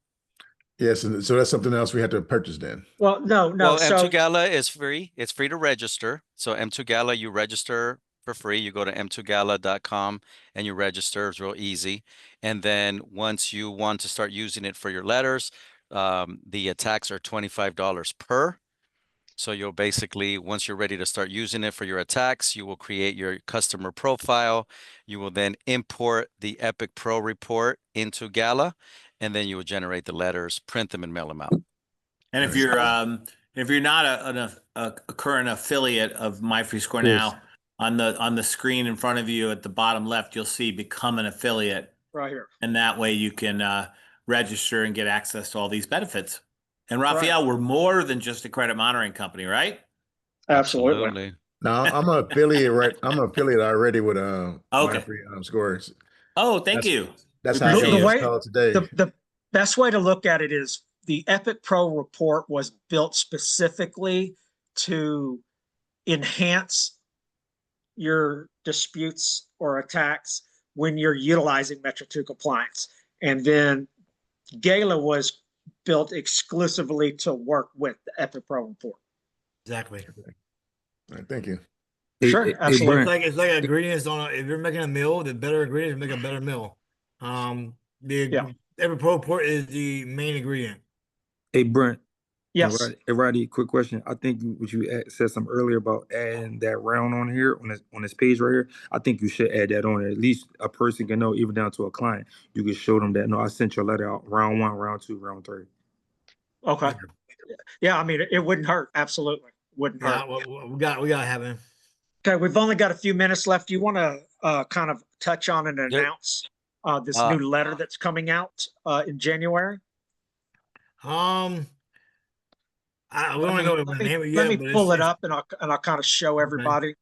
Yes, and so that's something else we have to purchase then. Well, no. Well, So M2 Gala is free. It's free to register. So M2 Gala, you register for free. You go to m2gala.com and you register. It's real easy. And then once you want to start using it for your letters, the attacks are $25 per. So you'll basically, once you're ready to start using it for your attacks, you will create your customer profile. You will then import the Epic Pro report into Gala, and then you will generate the letters, print them, and mail them out. And if you're not a current affiliate of My Free Score Now, on the screen in front of you at the bottom left, you'll see become an affiliate. Right here. And that way you can register and get access to all these benefits. And Raphael, we're more than just a credit monitoring company, right? Absolutely. Now I'm an affiliate, right? I'm an affiliate already with My Free Scores. Oh, thank you. That's how I got on this call today. The best way to look at it is the Epic Pro report was built specifically to enhance your disputes or attacks when you're utilizing Metro2 compliance. And then Gala was built exclusively to work with the Epic Pro report. Exactly. All right, thank you. Sure, absolutely. It's like ingredients if you're making a meal, the better ingredients make a better meal. Every Pro report is the main ingredient. Hey, Brent. Yes. Hey, Rodney, quick question. I think what you said something earlier about adding that round on here on this page right here. I think you should add that on there. At least a person can know, even down to a client. You can show them that, no, I sent your letter out round 1, round 2, round 3. Okay. Yeah, I mean, it wouldn't hurt. Absolutely. Wouldn't hurt. We got to have him. Okay, we've only got a few minutes left. Do you want to kind of touch on and announce this new letter that's coming out in January? We don't know the name of it yet. Let me pull it up and I'll kind of show everybody.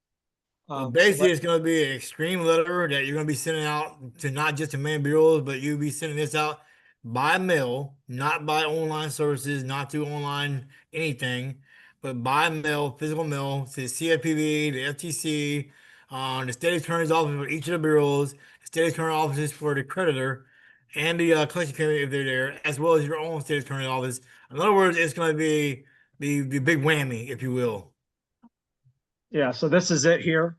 Basically, it's going to be an extreme letter that you're going to be sending out to not just the main bureaus, but you'll be sending this out by mail, not by online services, not through online anything, but by mail, physical mail to the CFPB, the FTC, the state attorney's office for each of the bureaus, the state attorney offices for the creditor, and the collection committee if they're there, as well as your own state attorney office. In other words, it's going to be the big whammy, if you will. Yeah, so this is it here.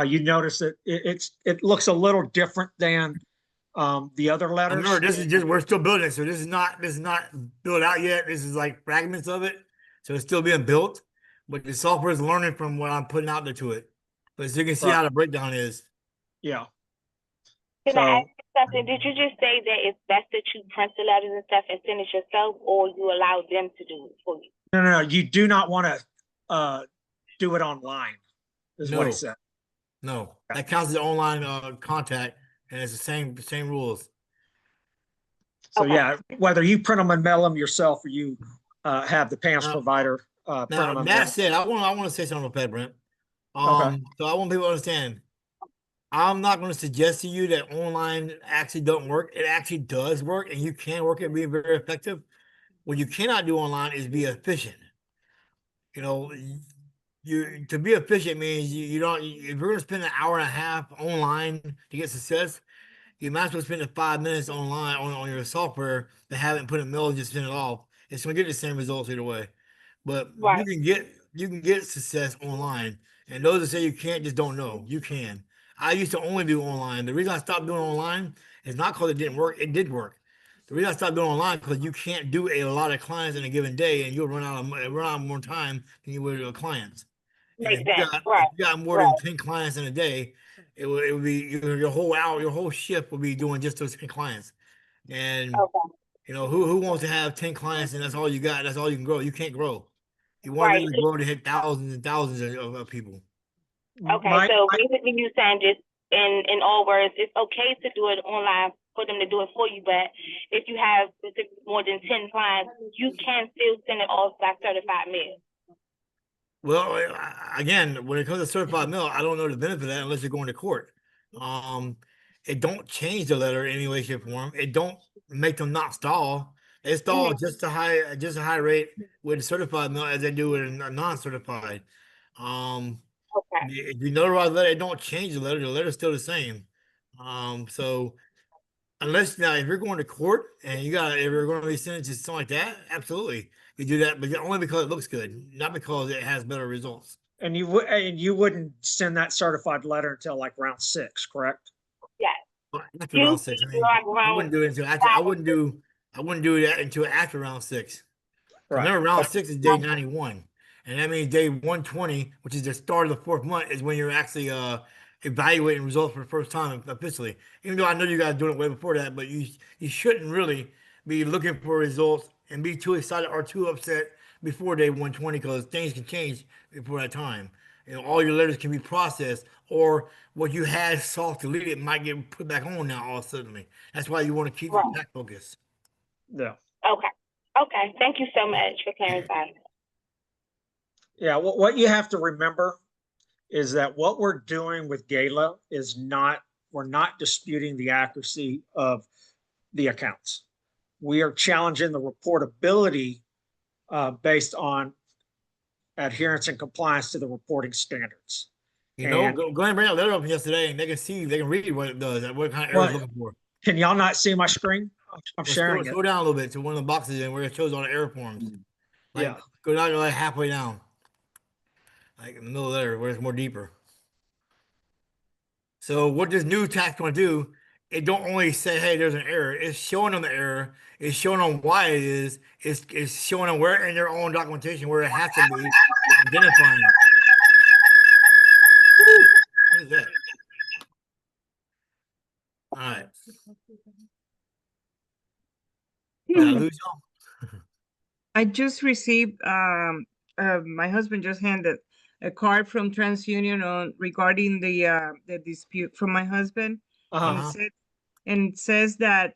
You notice that it looks a little different than The other letters. Remember, this is just, we're still building it. So this is not built out yet. This is like fragments of it. So it's still being built, but the software is learning from what I'm putting out there to it. But so you can see how the breakdown is. Yeah. Can I ask you something? Did you just say that it's best that you print the letters and stuff and send it yourself, or you allow them to do it for you? No. You do not want to do it online, is what he said. No, that counts as online contact, and it's the same rules. So yeah, whether you print them and mail them yourself, or you have the PANS provider print them. Now, and that mail said, I want to say something about that, Brent. Okay. So I want people to understand. I'm not going to suggest to you that online actually don't work. It actually does work, and you can work it and be very effective. What you cannot do online is be efficient. You know, to be efficient means you don't. If you're going to spend an hour and a half online to get success, you might as well spend 5 minutes online on your software to have it put in the middle and just send it off. It's going to get the same results either way. But you can get success online, and those that say you can't just don't know. You can. I used to only do online. The reason I stopped doing online is not because it didn't work. It did work. The reason I stopped doing online because you can't do a lot of clients in a given day, and you'll run out more time than you would with clients. And if you got more than 10 clients in a day, it would be your whole hour, your whole shift will be doing just those 10 clients. And you know who wants to have 10 clients and that's all you got? That's all you can grow. You can't grow. You want to grow to hit thousands and thousands of people. Okay, so basically you saying just in all words, it's okay to do it online for them to do it for you, but if you have more than 10 clients, you can still send it off by certified mail. Well, again, when it comes to certified mail, I don't know the benefit of that unless you're going to court. It don't change the letter in any way, shape, or form. It don't make them not stall. They stall just a high rate with the certified mail as they do with a non-certified. If you notarize the letter, it don't change the letter. The letter's still the same. So unless now, if you're going to court and if you're going to be sentenced to something like that, absolutely. You do that, but only because it looks good, not because it has better results. And you wouldn't send that certified letter until like round 6, correct? Yeah. After round 6, I mean, I wouldn't do it until after. I wouldn't do that until after round 6. Right. Remember, round 6 is day 91, and that means day 120, which is the start of the 4th month, is when you're actually evaluating results for the first time officially. Even though I know you guys doing it way before that, but you shouldn't really be looking for results and be too excited or too upset before day 120 because things can change before that time. You know, all your letters can be processed, or what you had soft deleted might get put back on now all suddenly. That's why you want to keep the back focus. Yeah. Okay. Thank you so much for clarifying. Yeah. What you have to remember is that what we're doing with Gala is we're not disputing the accuracy of the accounts. We are challenging the reportability based on adherence and compliance to the reporting standards. You know, go ahead and bring that letter up yesterday and they can read what it does, what kind of errors it's looking for. Can y'all not see my screen? I'm sharing it. Go down a little bit to one of the boxes and where it shows all the error forms. Like, go down like halfway down. Like in the middle of there where it's more deeper. So what this new tax going to do, it don't only say, hey, there's an error. It's showing them the error. It's showing them why it is. It's showing them where in their own documentation where it has to be. It's identifying it. Woo! What is that? All right. Did I lose y'all? I just received my husband just handed a card from TransUnion regarding the dispute from my husband. And it says that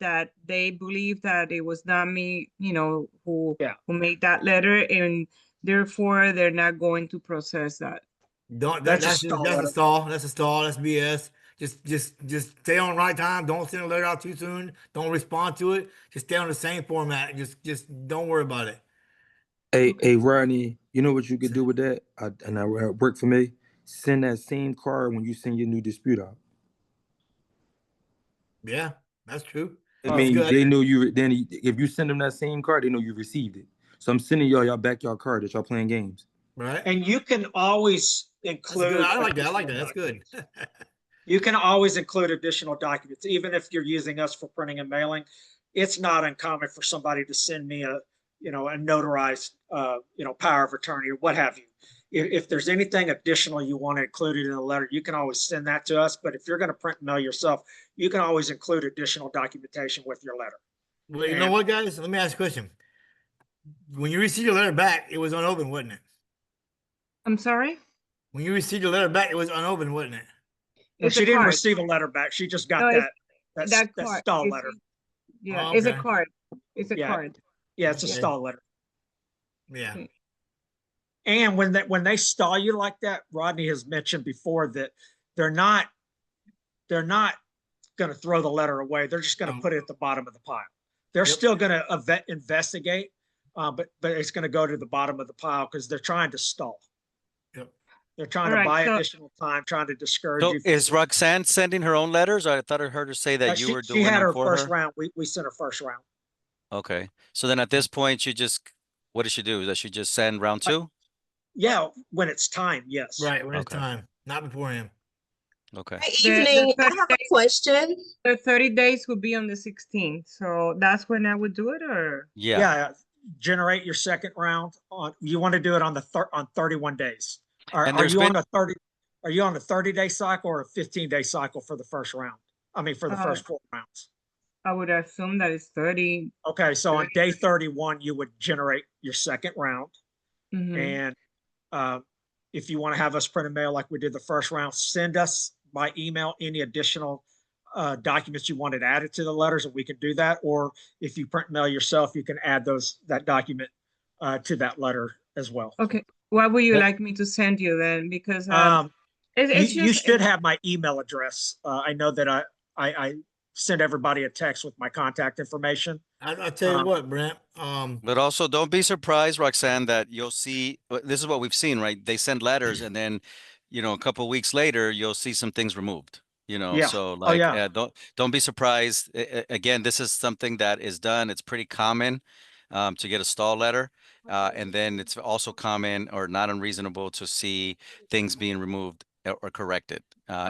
that they believe that it was not me, who made that letter, and therefore they're not going to process that. That's a stall. That's BS. Just stay on the right time. Don't send a letter out too soon. Don't respond to it. Just stay on the same format. Just don't worry about it. Hey, Rodney, you know what you could do with that? And that worked for me. Send that same card when you send your new dispute out. Yeah, that's true. I mean, they know you. Then if you send them that same card, they know you received it. So I'm sending y'all backyard card that y'all playing games. Right. And you can always include. I like that. That's good. You can always include additional documents, even if you're using us for printing and mailing. It's not uncommon for somebody to send me a notarized, power of attorney or what have you. If there's anything additional you want included in the letter, you can always send that to us. But if you're going to print and mail yourself, you can always include additional documentation with your letter. Well, you know what, guys? Let me ask a question. When you received your letter back, it was unopened, wasn't it? I'm sorry? When you received your letter back, it was unopened, wasn't it? No, It's she a didn't card. receive a letter back. She just got No, that card. stall You letter. see? Yeah, Oh, it's a okay. card. It's a Yeah. card. Yeah, it's a Okay. stall letter. Yeah. And when they stall you like that, Rodney has mentioned before that they're not going to throw the letter away. They're just going to put it at the bottom of the pile. They're still going to investigate, but it's going to go to the bottom of the pile because they're trying to stall. Yep. They're trying to buy additional time, trying to discourage So you. is Roxanne sending her own letters? I thought I heard her say that you were doing She had them her for first her. round. We sent her first round. Okay. So then at this point, what does she do? Does she just send round 2? Yeah, when it's time, yes. Right, when it's Okay. time, not beforehand. Okay. The Evening. I 30 have a days- question. The 30 days would be on the 16th. So that's when I would do it, or? Yeah. Generate your second round you want to do it on 31 days. And Are there's you been- on a 30-day cycle or a 15-day cycle for the first round? I mean, for the first 4 rounds. I would assume that it's 30. Okay, so on day 31, you would generate your second round. Mhm. And if you want to have us print and mail like we did the first round, send us by email any additional documents you wanted added to the letters, and we can do that. Or if you print and mail yourself, you can add that document to that letter as well. Okay. What would you like me to send you then? Because you should have my email address. I know that I send everybody a text with my contact information. I'll tell you what, Brent. But also don't be surprised, Roxanne, that you'll see, this is what we've seen, right? They send letters and then, a couple of weeks later, you'll see some things removed, Yeah. so Oh, like, yeah. don't be surprised. Again, this is something that is done. It's pretty common to get a stall letter. And then it's also common or not unreasonable to see things being removed or corrected,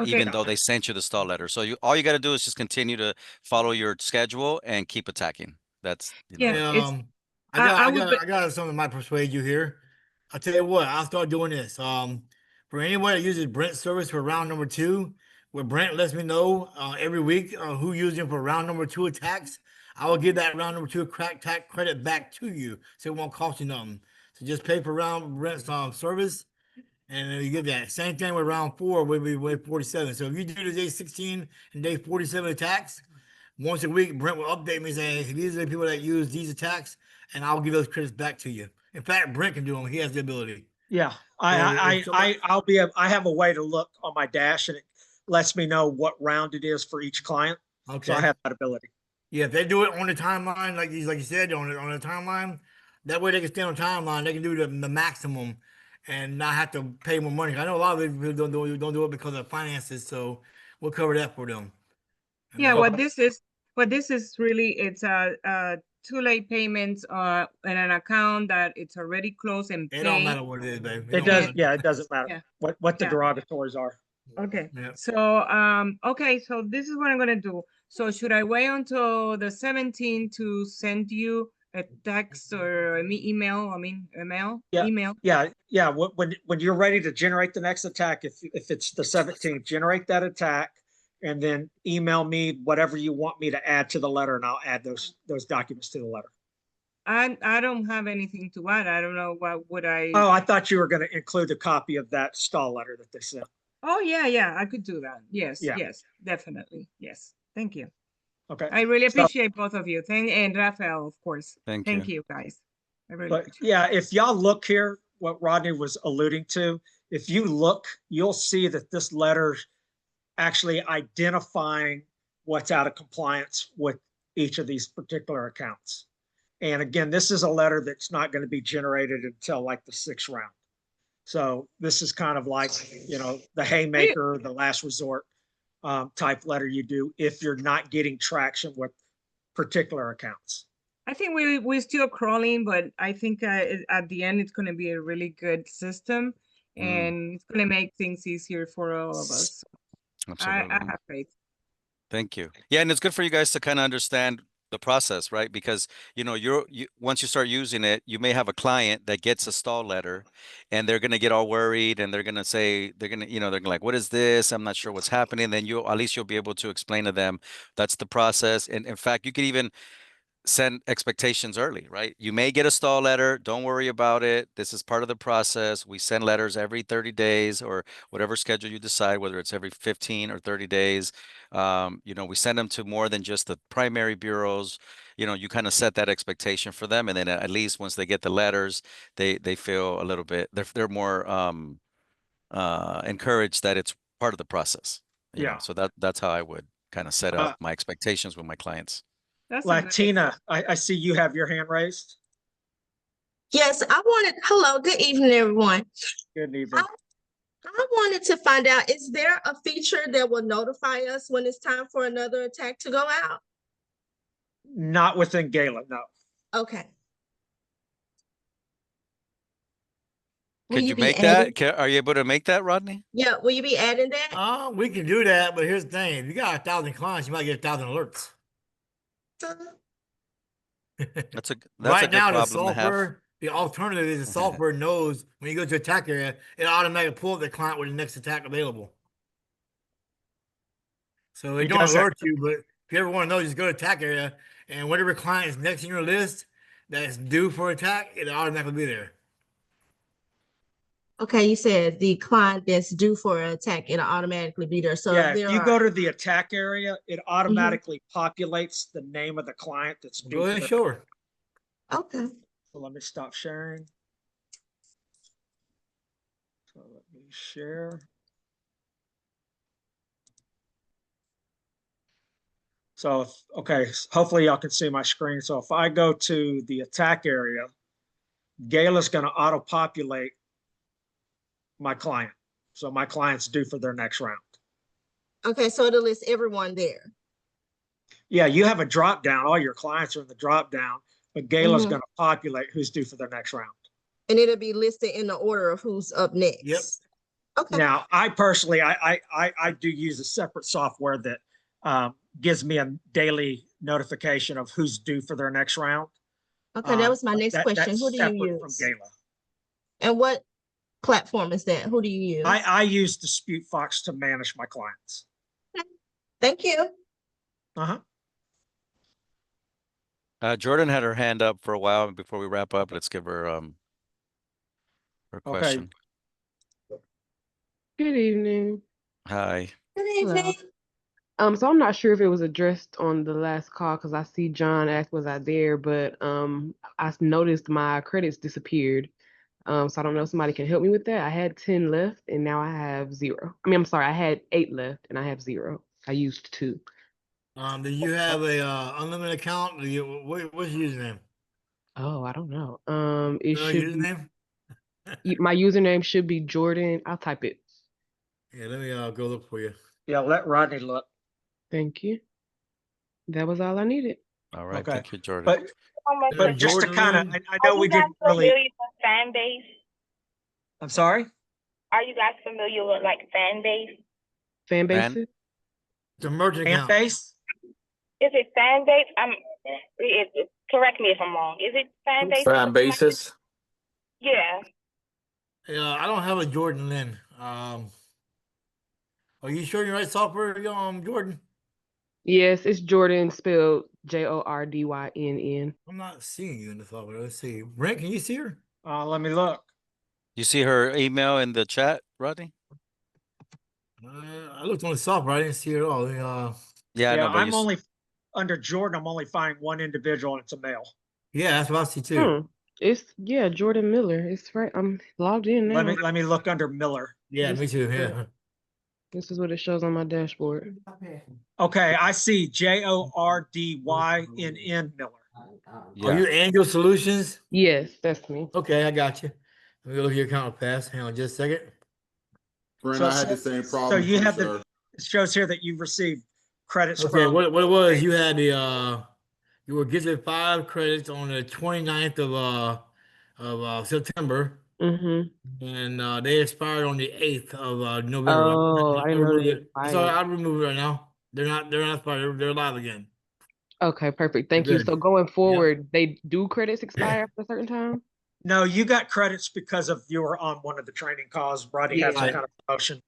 even though they sent you the stall letter. So all you got to do is just continue to follow your schedule and keep attacking. That's, I got something that might persuade you here. I'll tell you what, I'll start doing this. For anybody that uses Brent service for round number 2, where Brent lets me know every week who used him for round number 2 attacks, I will give that round number 2 tax credit back to you, so it won't cost you nothing. So just pay for round Brent's service, and you get that. Same thing with round 4, will be 47. So if you do the day 16 and day 47 attacks, once a week, Brent will update me saying, hey, these are the people that use these attacks, and I'll give those credits back to you. In fact, Brent can do them. He has the ability. Yeah, I have a way to look on my dash, and it lets me know what round it is for each client. Okay. So I have that ability. Yeah, if they do it on the timeline, like you said, on the timeline, that way they can stay on the timeline. They can do the maximum and not have to pay more money. I know a lot of people don't do it because of finances, so we'll cover that for them. And yeah, what this is really, it's too late payments in an account that it's already closed and paid. It don't matter what it is, baby. It doesn't. Yeah, it doesn't matter Yeah. what the derogatories are. Okay. Yeah. So okay, so this is what I'm gonna do. So should I wait until the 17th to send you a text or email? Yeah. Email. Yeah. When you're ready to generate the next attack, if it's the 17th, generate that attack and then email me whatever you want me to add to the letter, and I'll add those documents to the letter. I don't have anything to add. I don't know what would I. Oh, I thought you were going to include a copy of that stall letter that they sent. Oh yeah, I could do that. Yes, Yeah. yes, definitely. Yes. Thank you. Okay. I really appreciate both of you. And Rafael, of course. Thank you guys. I really But appreciate yeah, if y'all look here, what Rodney was alluding to, if you look, you'll see that this letter actually identifying what's out of compliance with each of these particular accounts. And again, this is a letter that's not going to be generated until like the 6th round. So this is kind of like, the haymaker, the last resort type letter you do if you're not getting traction with particular accounts. I think we're still crawling, but I think at the end, it's going to be a really good system and it's going to make things easier for all of us. Absolutely. I have faith. Thank you. Yeah, and it's good for you guys to kind of understand the process, right? Because once you start using it, you may have a client that gets a stall letter, and they're gonna get all worried, and they're gonna say they're gonna like, "What is this? I'm not sure what's happening." Then at least you'll be able to explain to them that's the process. And in fact, you could even set expectations early, right? You may get a stall letter. Don't worry about it. This is part of the process. We send letters every 30 days or whatever schedule you decide, whether it's every 15 or 30 days. We send them to more than just the primary bureaus. You kind of set that expectation for them. And then at least once they get the letters, they feel a little bit, they're more encouraged that it's part of the process. Yeah. So that's how I would kind of set up my expectations with my clients. That's Latina, I see you have your hand raised. Yes, hello, good evening, everyone. Good evening. I wanted to find out, is there a feature that will notify us when it's time for another attack to go out? Not within Gala, no. Okay. Could you make that? Are you able to make that, Rodney? Yeah, will you be adding that? We can do that, but here's the thing. If you got 1,000 clients, you might get 1,000 alerts. That's a right good now, the problem to have. software, the alternative is the software knows when you go to attack area, it automatically pulls the client with the next attack available. So it don't alert you, but if you ever want to know, just go to attack area, and whatever client is next in your list that's due for attack, it'll automatically be there. Okay, you said the client that's due for an attack, it'll automatically be there. So yeah, if you go to the attack area, it automatically populates the name of the client that's due. Go ahead and show her. Okay. So let me stop sharing. So let me share. So, okay, hopefully y'all can see my screen. So if I go to the attack area, Gala's going to auto-populate my client. So my client's due for their next round. Okay, so it'll list everyone there. Yeah, you have a drop down. All your clients are in the drop down, but Gala's going to populate who's due for their next round. And it'll be listed in the order of who's up next. Yep. Okay. Now, I personally, I do use a separate software that gives me a daily notification of who's due for their next round. Okay, that was my next question. That's Who do you from use? Gala. And what platform is that? Who do you use? I use Dispute Fox to manage my clients. Thank you. Jordan had her hand up for a while. Before we wrap up, let's give her her question. Good evening. Hi. Good evening. So I'm not sure if it was addressed on the last call because I see John asked, was I there? But I noticed my credits disappeared. So I don't know if somebody can help me with that. I had 10 left and now I have 0. I mean, I'm sorry, I had 8 left and I have 0. I used 2. Do you have a unlimited account? What's your username? Oh, I don't know. It should username? My username should be Jordan. I'll type it. Yeah, let me go look for you. Yeah, let Rodney look. Thank you. That was all I needed. All right, thank you, Jordan. But just to kind of, I know we didn't really. Familiar with fan base? I'm sorry? Are you guys familiar with like fan base? Fan bases? It's a merchant account. Fan base? Is it fan base? Correct me if I'm wrong. Is it fan base? Fan basis. Yeah. I don't have a Jordan Lynn. Are you sure you're right software, Jordan? Yes, it's Jordan spelled Jordynn. I'm not seeing you in the software. Let's see. Brent, can you see her? Let me look. You see her email in the chat, Rodney? I looked on the software. I didn't see it at all. Yeah, no, but I'm only under Jordan. I'm only finding one individual, and it's a male. Yeah, that's what I see too. It's Jordan Miller. It's right. I'm logged in now. Let me look under Miller. Yeah, me too. Yeah. This is what it shows on my dashboard. Okay, I see JORDYNN Miller. Yeah. Are you Angel Solutions? Yes, that's me. Okay, I got you. Let me look at your account pass. Hang on just a second. Brent, I had the same problem. So you have it shows here that you've received credits from. What it was, you had the you were gifted 5 credits on the 29th of September. Mm-hmm. And they expired on the 8th of November. Oh, I didn't know they So expired. I'll remove it right now. They're not expired. They're live again. Okay, perfect. They're Thank you. good. So going forward, they do credits expire after a certain time? No, you got credits because of you were on one of the training calls. Rodney had some Right. kind of promotion.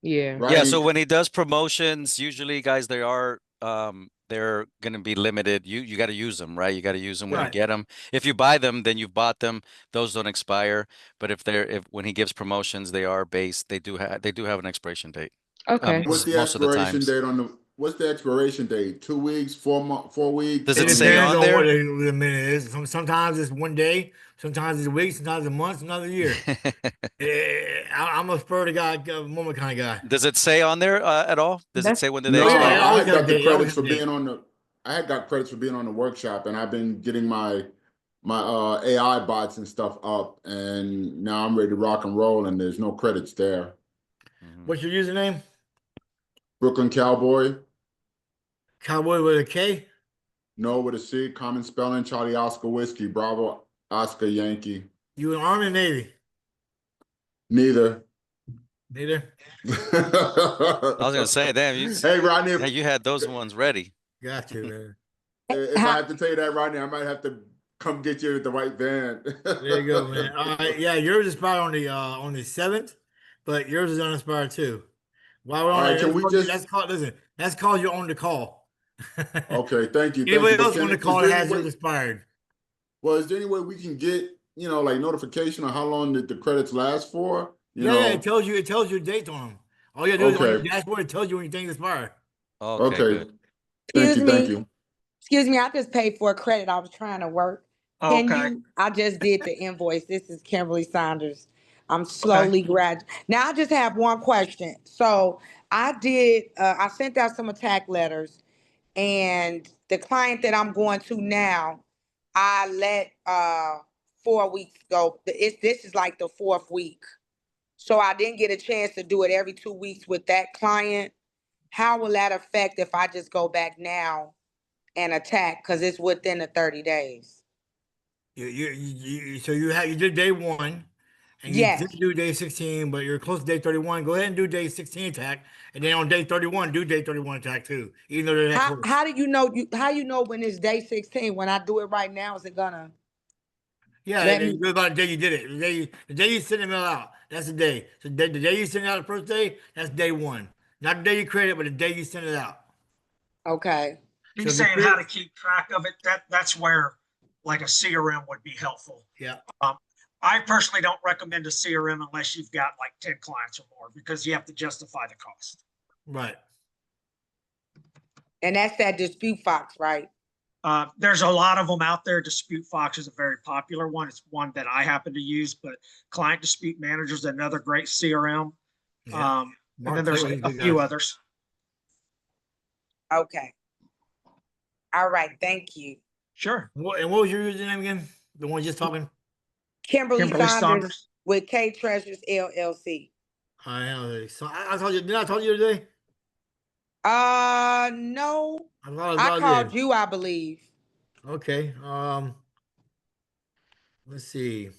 Yeah. Yeah, so when he does promotions, usually guys, they're gonna be limited. You got to use them, right? You got to use them when you Right. get them. If you buy them, then you've bought them. Those don't expire. But if when he gives promotions, they are based. They do have an expiration date. Okay. What's the Most of the expiration times. date on the? What's the expiration date? 2 weeks, 4 weeks. Does It it say depends on on what there? the minute is. Sometimes it's one day, sometimes it's a week, sometimes it's a month, sometimes a year. I'm a spur the guy, moment kind of guy. Does it say on there at all? Does it say when did they No, expire? it I always had has a got the date. It always credits has for a date. being on the. I had got credits for being on the workshop, and I've been getting my AI bots and stuff up, and now I'm ready to rock and roll. And there's no credits there. What's your username? Brooklyn Cowboy. Cowboy with a K? No, with a C. Common spelling. Charlie Oscar Whiskey. Bravo Oscar Yankee. You in Army or Navy? Neither. Neither. I was gonna say, damn, Hey, Rodney. yeah, you had those ones ready. Got you, man. If I have to tell you that, Rodney, I might have to come get you at the white van. There you go, man. All right, yeah, yours expired on the 7th, but yours is unexpired too. While we're on All right, that, can we just? that's called you on the call. Okay, thank you. Anybody But else on the call that has yours expired? Well, is there any way we can get, like notification on how long did the credits last for? Yeah, it tells you the date on them. All you gotta do is on your Okay. dashboard, it tells you when you think expire. Okay, good. Thank you. Excuse me, I just paid for a credit. I was trying to work. I just did the invoice. This is Kimberly Saunders. I'm slowly graduating. Now I just have one question. So I sent out some attack letters, and the client that I'm going to now, I let 4 weeks go. This is like the 4th week. So I didn't get a chance to do it every 2 weeks with that client. How will that affect if I just go back now and attack, because it's within the 30 days? So you did day 1, and you didn't do day 16, but you're close to day 31. Go ahead and do day 16 attack, and then on day 31, do day 31 attack too, even though they're that close. How do you know? How you know when it's day 16? When I do it right now, is it gonna? Yeah, it's about the day you did it. The day you send the mail out, that's the day. So the day you send it out the first day, that's day 1. Not the day you create it, but the day you send it out. Okay. He's saying how to keep track of it. That's where like a CRM would be helpful. Yeah. I personally don't recommend a CRM unless you've got like 10 clients or more, because you have to justify the cost. Right. And that's that Dispute Fox, right? There's a lot of them out there. Dispute Fox is a very popular one. It's one that I happen to use, but Client Dispute Manager is another great CRM. Yeah. And then there's a few others. Okay. All right. Thank you. Sure. And what was your username again? The one just talking? Kimberly Saunders with K Treasures LLC. I know. So I told you. Did I tell you today? No. I called you, I believe. Okay. Let's see.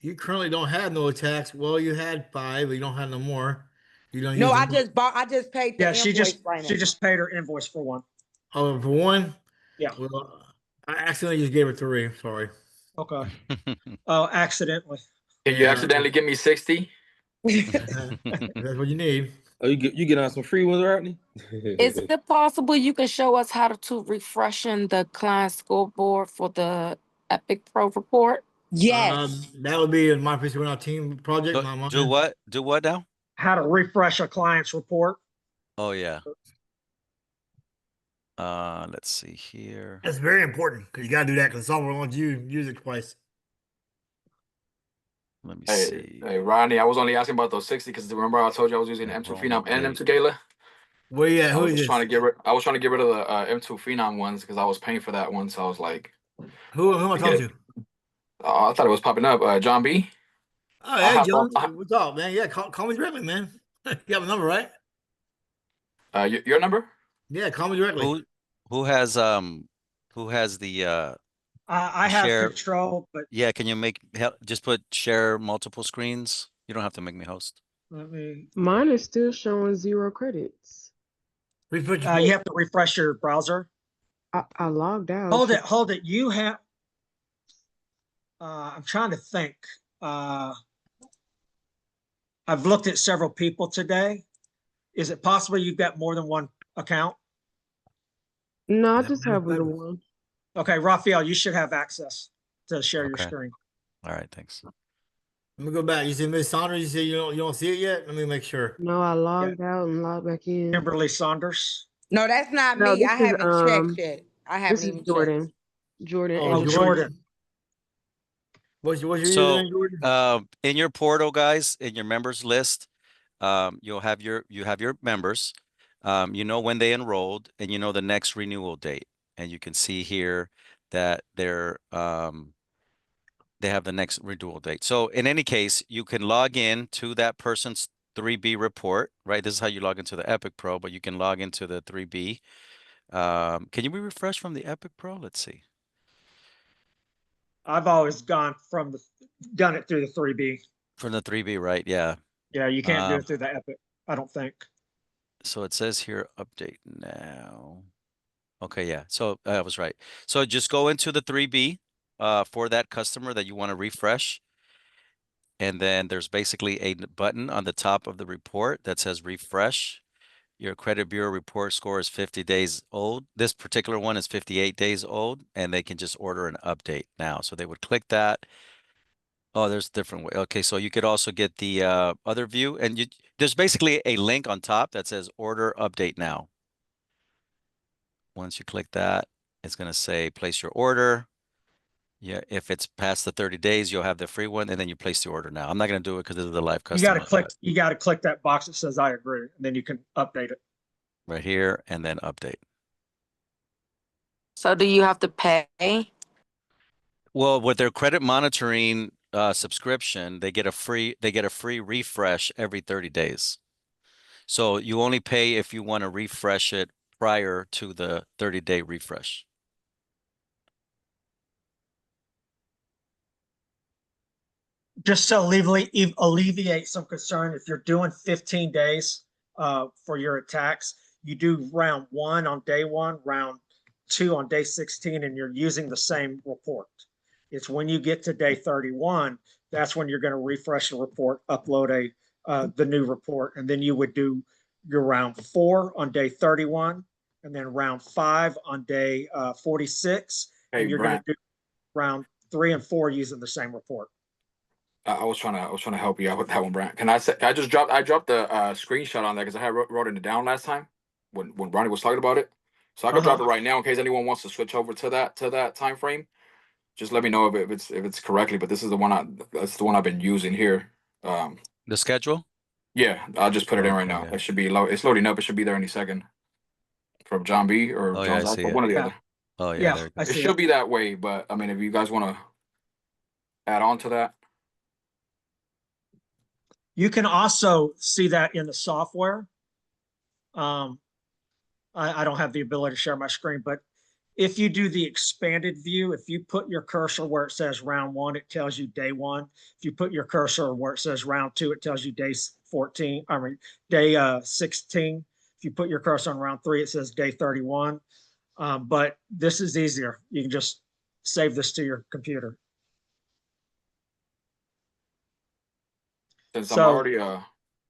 You currently don't have no attacks. Well, you had 5, but you don't have no more. You don't. No, use I just paid the invoice right now. She just paid her invoice for 1. Oh, for 1? Yeah. Well, I accidentally just gave her 3. Sorry. Okay. Oh, accidentally. Can you accidentally give me 60? That's what you need. Oh, you get on some free ones, Rodney? Is it possible you can show us how to refreshing the client scoreboard for the Epic Pro report? Yes. That would be my piece of our team project. Do what? Do what now? How to refresh a client's report. Oh yeah. Let's see here. That's very important because you gotta do that because someone wants you use it twice. Let me see. Hey, Rodney, I was only asking about those 60 because remember I told you I was using M2 Phenom and M2 Gala? Well, yeah, I was trying to get rid of the M2 Phenom ones because I was paying for that one. So I was like, who am I talking to? I thought it was popping up. John B. Oh, yeah, John. What's up, man? Yeah, call me directly, man. You have a number, right? Your number? Yeah, call me directly. Who has the I have Share. control, but Yeah, can you just put share multiple screens? You don't have to make me host. let me. Mine is still showing 0 credits. You have to refresh your browser. I logged out. Hold it. You have. I'm trying to think. I've looked at several people today. Is it possible you've got more than one account? No, I just have the one. Okay, Raphael, you should have access to share your screen. All right, thanks. Let me go back. You see Miss Saunders? You say you don't see it yet? Let me make sure. No, I logged out and logged back in. Kimberly Saunders. No, that's not No, me. this I is, haven't checked yet. I haven't This is even Jordan. checked. Jordan. Oh, and Jordan. What's your So, username, Jordan? in your portal, guys, in your members list, you have your members. You know when they enrolled, and you know the next renewal date, and you can see here that they have the next renewal date. So in any case, you can log in to that person's 3B report, right? This is how you log into the Epic Pro, but you can log into the 3B. Can you be refreshed from the Epic Pro? Let's see. I've always done it through the 3B. From the 3B, right? Yeah. Yeah, you can't do it through the Epic, I don't think. So it says here, update now. Okay, yeah. So I was right. So just go into the 3B for that customer that you want to refresh. And then there's basically a button on the top of the report that says refresh. Your credit bureau report score is 50 days old. This particular one is 58 days old, and they can just order an update now. So they would click that. Oh, there's different way. Okay, so you could also get the other view, and there's basically a link on top that says order update now. Once you click that, it's going to say place your order. Yeah, if it's past the 30 days, you'll have the free one, and then you place the order now. I'm not going to do it because this is the live customer. You got to click that box that says I agree, and then you can update it. Right here, and then update. So do you have to pay? Well, with their credit monitoring subscription, they get a free refresh every 30 days. So you only pay if you want to refresh it prior to the 30-day refresh. Just to alleviate some concern, if you're doing 15 days for your attacks, you do round 1 on day 1, round 2 on day 16, and you're using the same report. It's when you get to day 31, that's when you're going to refresh the report, upload the new report, and then you would do your round 4 on day 31, and then round 5 on day 46, and you're going to do round 3 and 4 using the same report. I was trying to help you out with that one, Brent. Can I say I dropped the screenshot on that because I wrote it down last time when Rodney was talking about it. So I can drop it right now in case anyone wants to switch over to that time frame. Just let me know if it's correctly. But this is that's the one I've been using here. The schedule? Yeah, I'll just put it in right now. Yeah. It should be it's loading up. It should be there any second. From John B or John Alpha, one or the other. Oh yeah, it should be that way. But I mean, if you guys want to add on to that. You can also see that in the software. I don't have the ability to share my screen, but if you do the expanded view, if you put your cursor where it says round 1, it tells you day 1. If you put your cursor where it says round 2, it tells you day 16. If you put your cursor on round 3, it says day 31. But this is easier. You can just save this to your computer. Since I'm already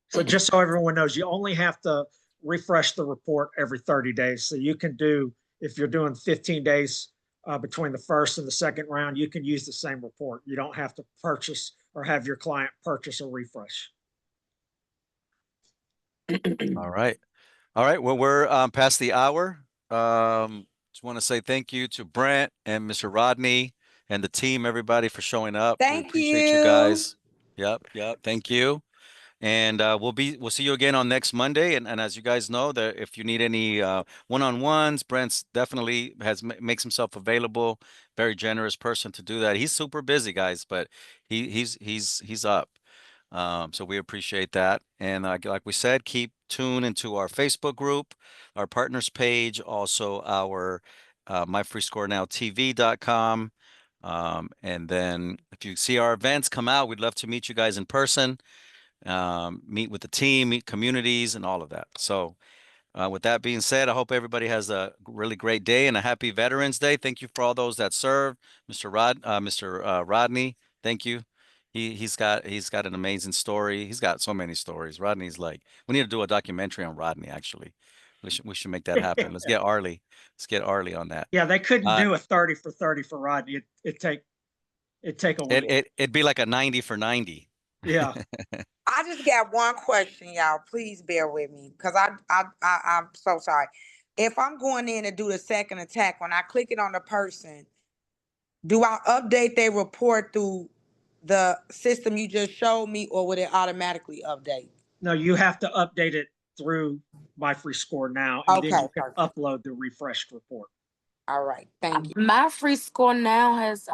So just so everyone knows, you only have to refresh the report every 30 days. So you can do, if you're doing 15 days between the first and the second round, you can use the same report. You don't have to purchase or have your client purchase a refresh. All right. Well, we're past the hour. Just want to say thank you to Brent and Mr. Rodney and the team, everybody, for showing up. We appreciate you guys. Yep. Thank you. And we'll see you again on next Monday. And as you guys know, that if you need any one-on-ones, Brent's definitely makes himself available. Very generous person to do that. He's super busy, guys, but he's up. So we appreciate that. And like we said, keep tuned into our Facebook group, our partners page, also our myfreescorenowtv.com. And then if you see our events, come out. We'd love to meet you guys in person, meet with the team, meet communities, and all of that. So with that being said, I hope everybody has a really great day and a happy Veterans Day. Thank you for all those that served. Mr. Rodney, thank you. He's got an amazing story. He's got so many stories. Rodney's like, we need to do a documentary on Rodney, actually. We should make that happen. Let's get Arlie. Let's get Arlie on that. Yeah, they couldn't do a 30 for 30 for Rodney. It'd take a week. It'd be like a 90 for 90. Yeah. I just got one question, y'all. Please bear with me, because I'm so sorry. If I'm going in to do the second attack, when I click it on the person, do I update their report through the system you just showed me, or would it automatically update? No, you have to update it through My Free Score now, and then you can upload the refreshed report. All right, thank you. My free score now has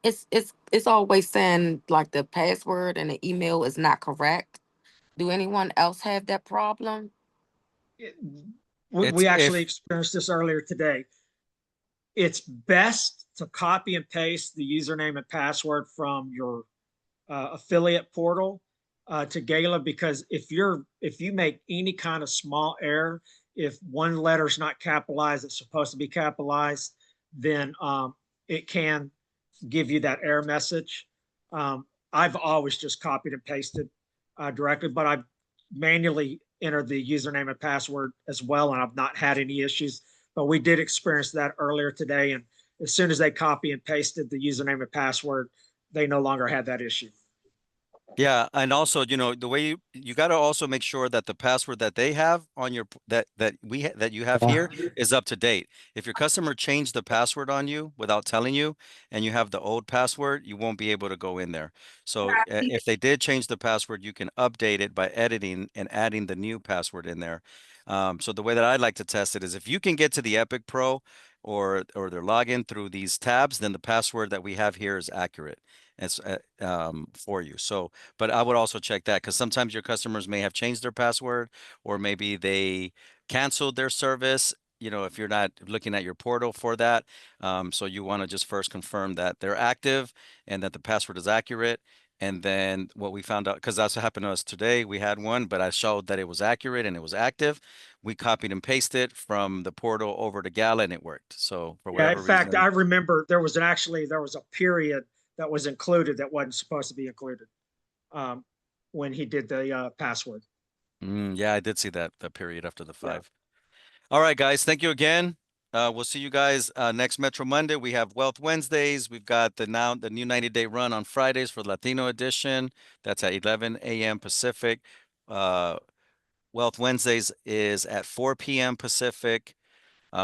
it's always saying like the password and the email is not correct. Do anyone else have that problem? We actually experienced this earlier today. It's best to copy and paste the username and password from your affiliate portal to Gala, because if you make any kind of small error, if one letter's not capitalized, it's supposed to be capitalized, then it can give you that error message. I've always just copied and pasted directly, but I've manually entered the username and password as well, and I've not had any issues. But we did experience that earlier today, and as soon as they copy and pasted the username and password, they no longer had that issue. Yeah, and also, the way you got to also make sure that the password that they have on your that you have here is up to date. If your customer changed the password on you without telling you, and you have the old password, you won't be able to go in there. So if they did change the password, you can update it by editing and adding the new password in there. So the way that I like to test it is if you can get to the Epic Pro or their login through these tabs, then the password that we have here is accurate. It's for you. So, but I would also check that, because sometimes your customers may have changed their password, or maybe they canceled their service, if you're not looking at your portal for that. So you want to just first confirm that they're active and that the password is accurate. And then what we found out, because that's what happened to us today, we had one, but I showed that it was accurate and it was active. We copied and pasted from the portal over to Gala, and it worked. So for whatever reason. In fact, I remember there was a period that was included that wasn't supposed to be included when he did the password. Yeah, I did see that period after the 5. Yeah. All right, guys. Thank you again. We'll see you guys next Metro Monday. We have Wealth Wednesdays. We've got the new 90-day run on Fridays for Latino edition. That's at 11 a.m. Pacific. Wealth Wednesdays is at 4 p.m. Pacific.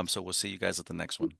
So we'll see you guys at the next one.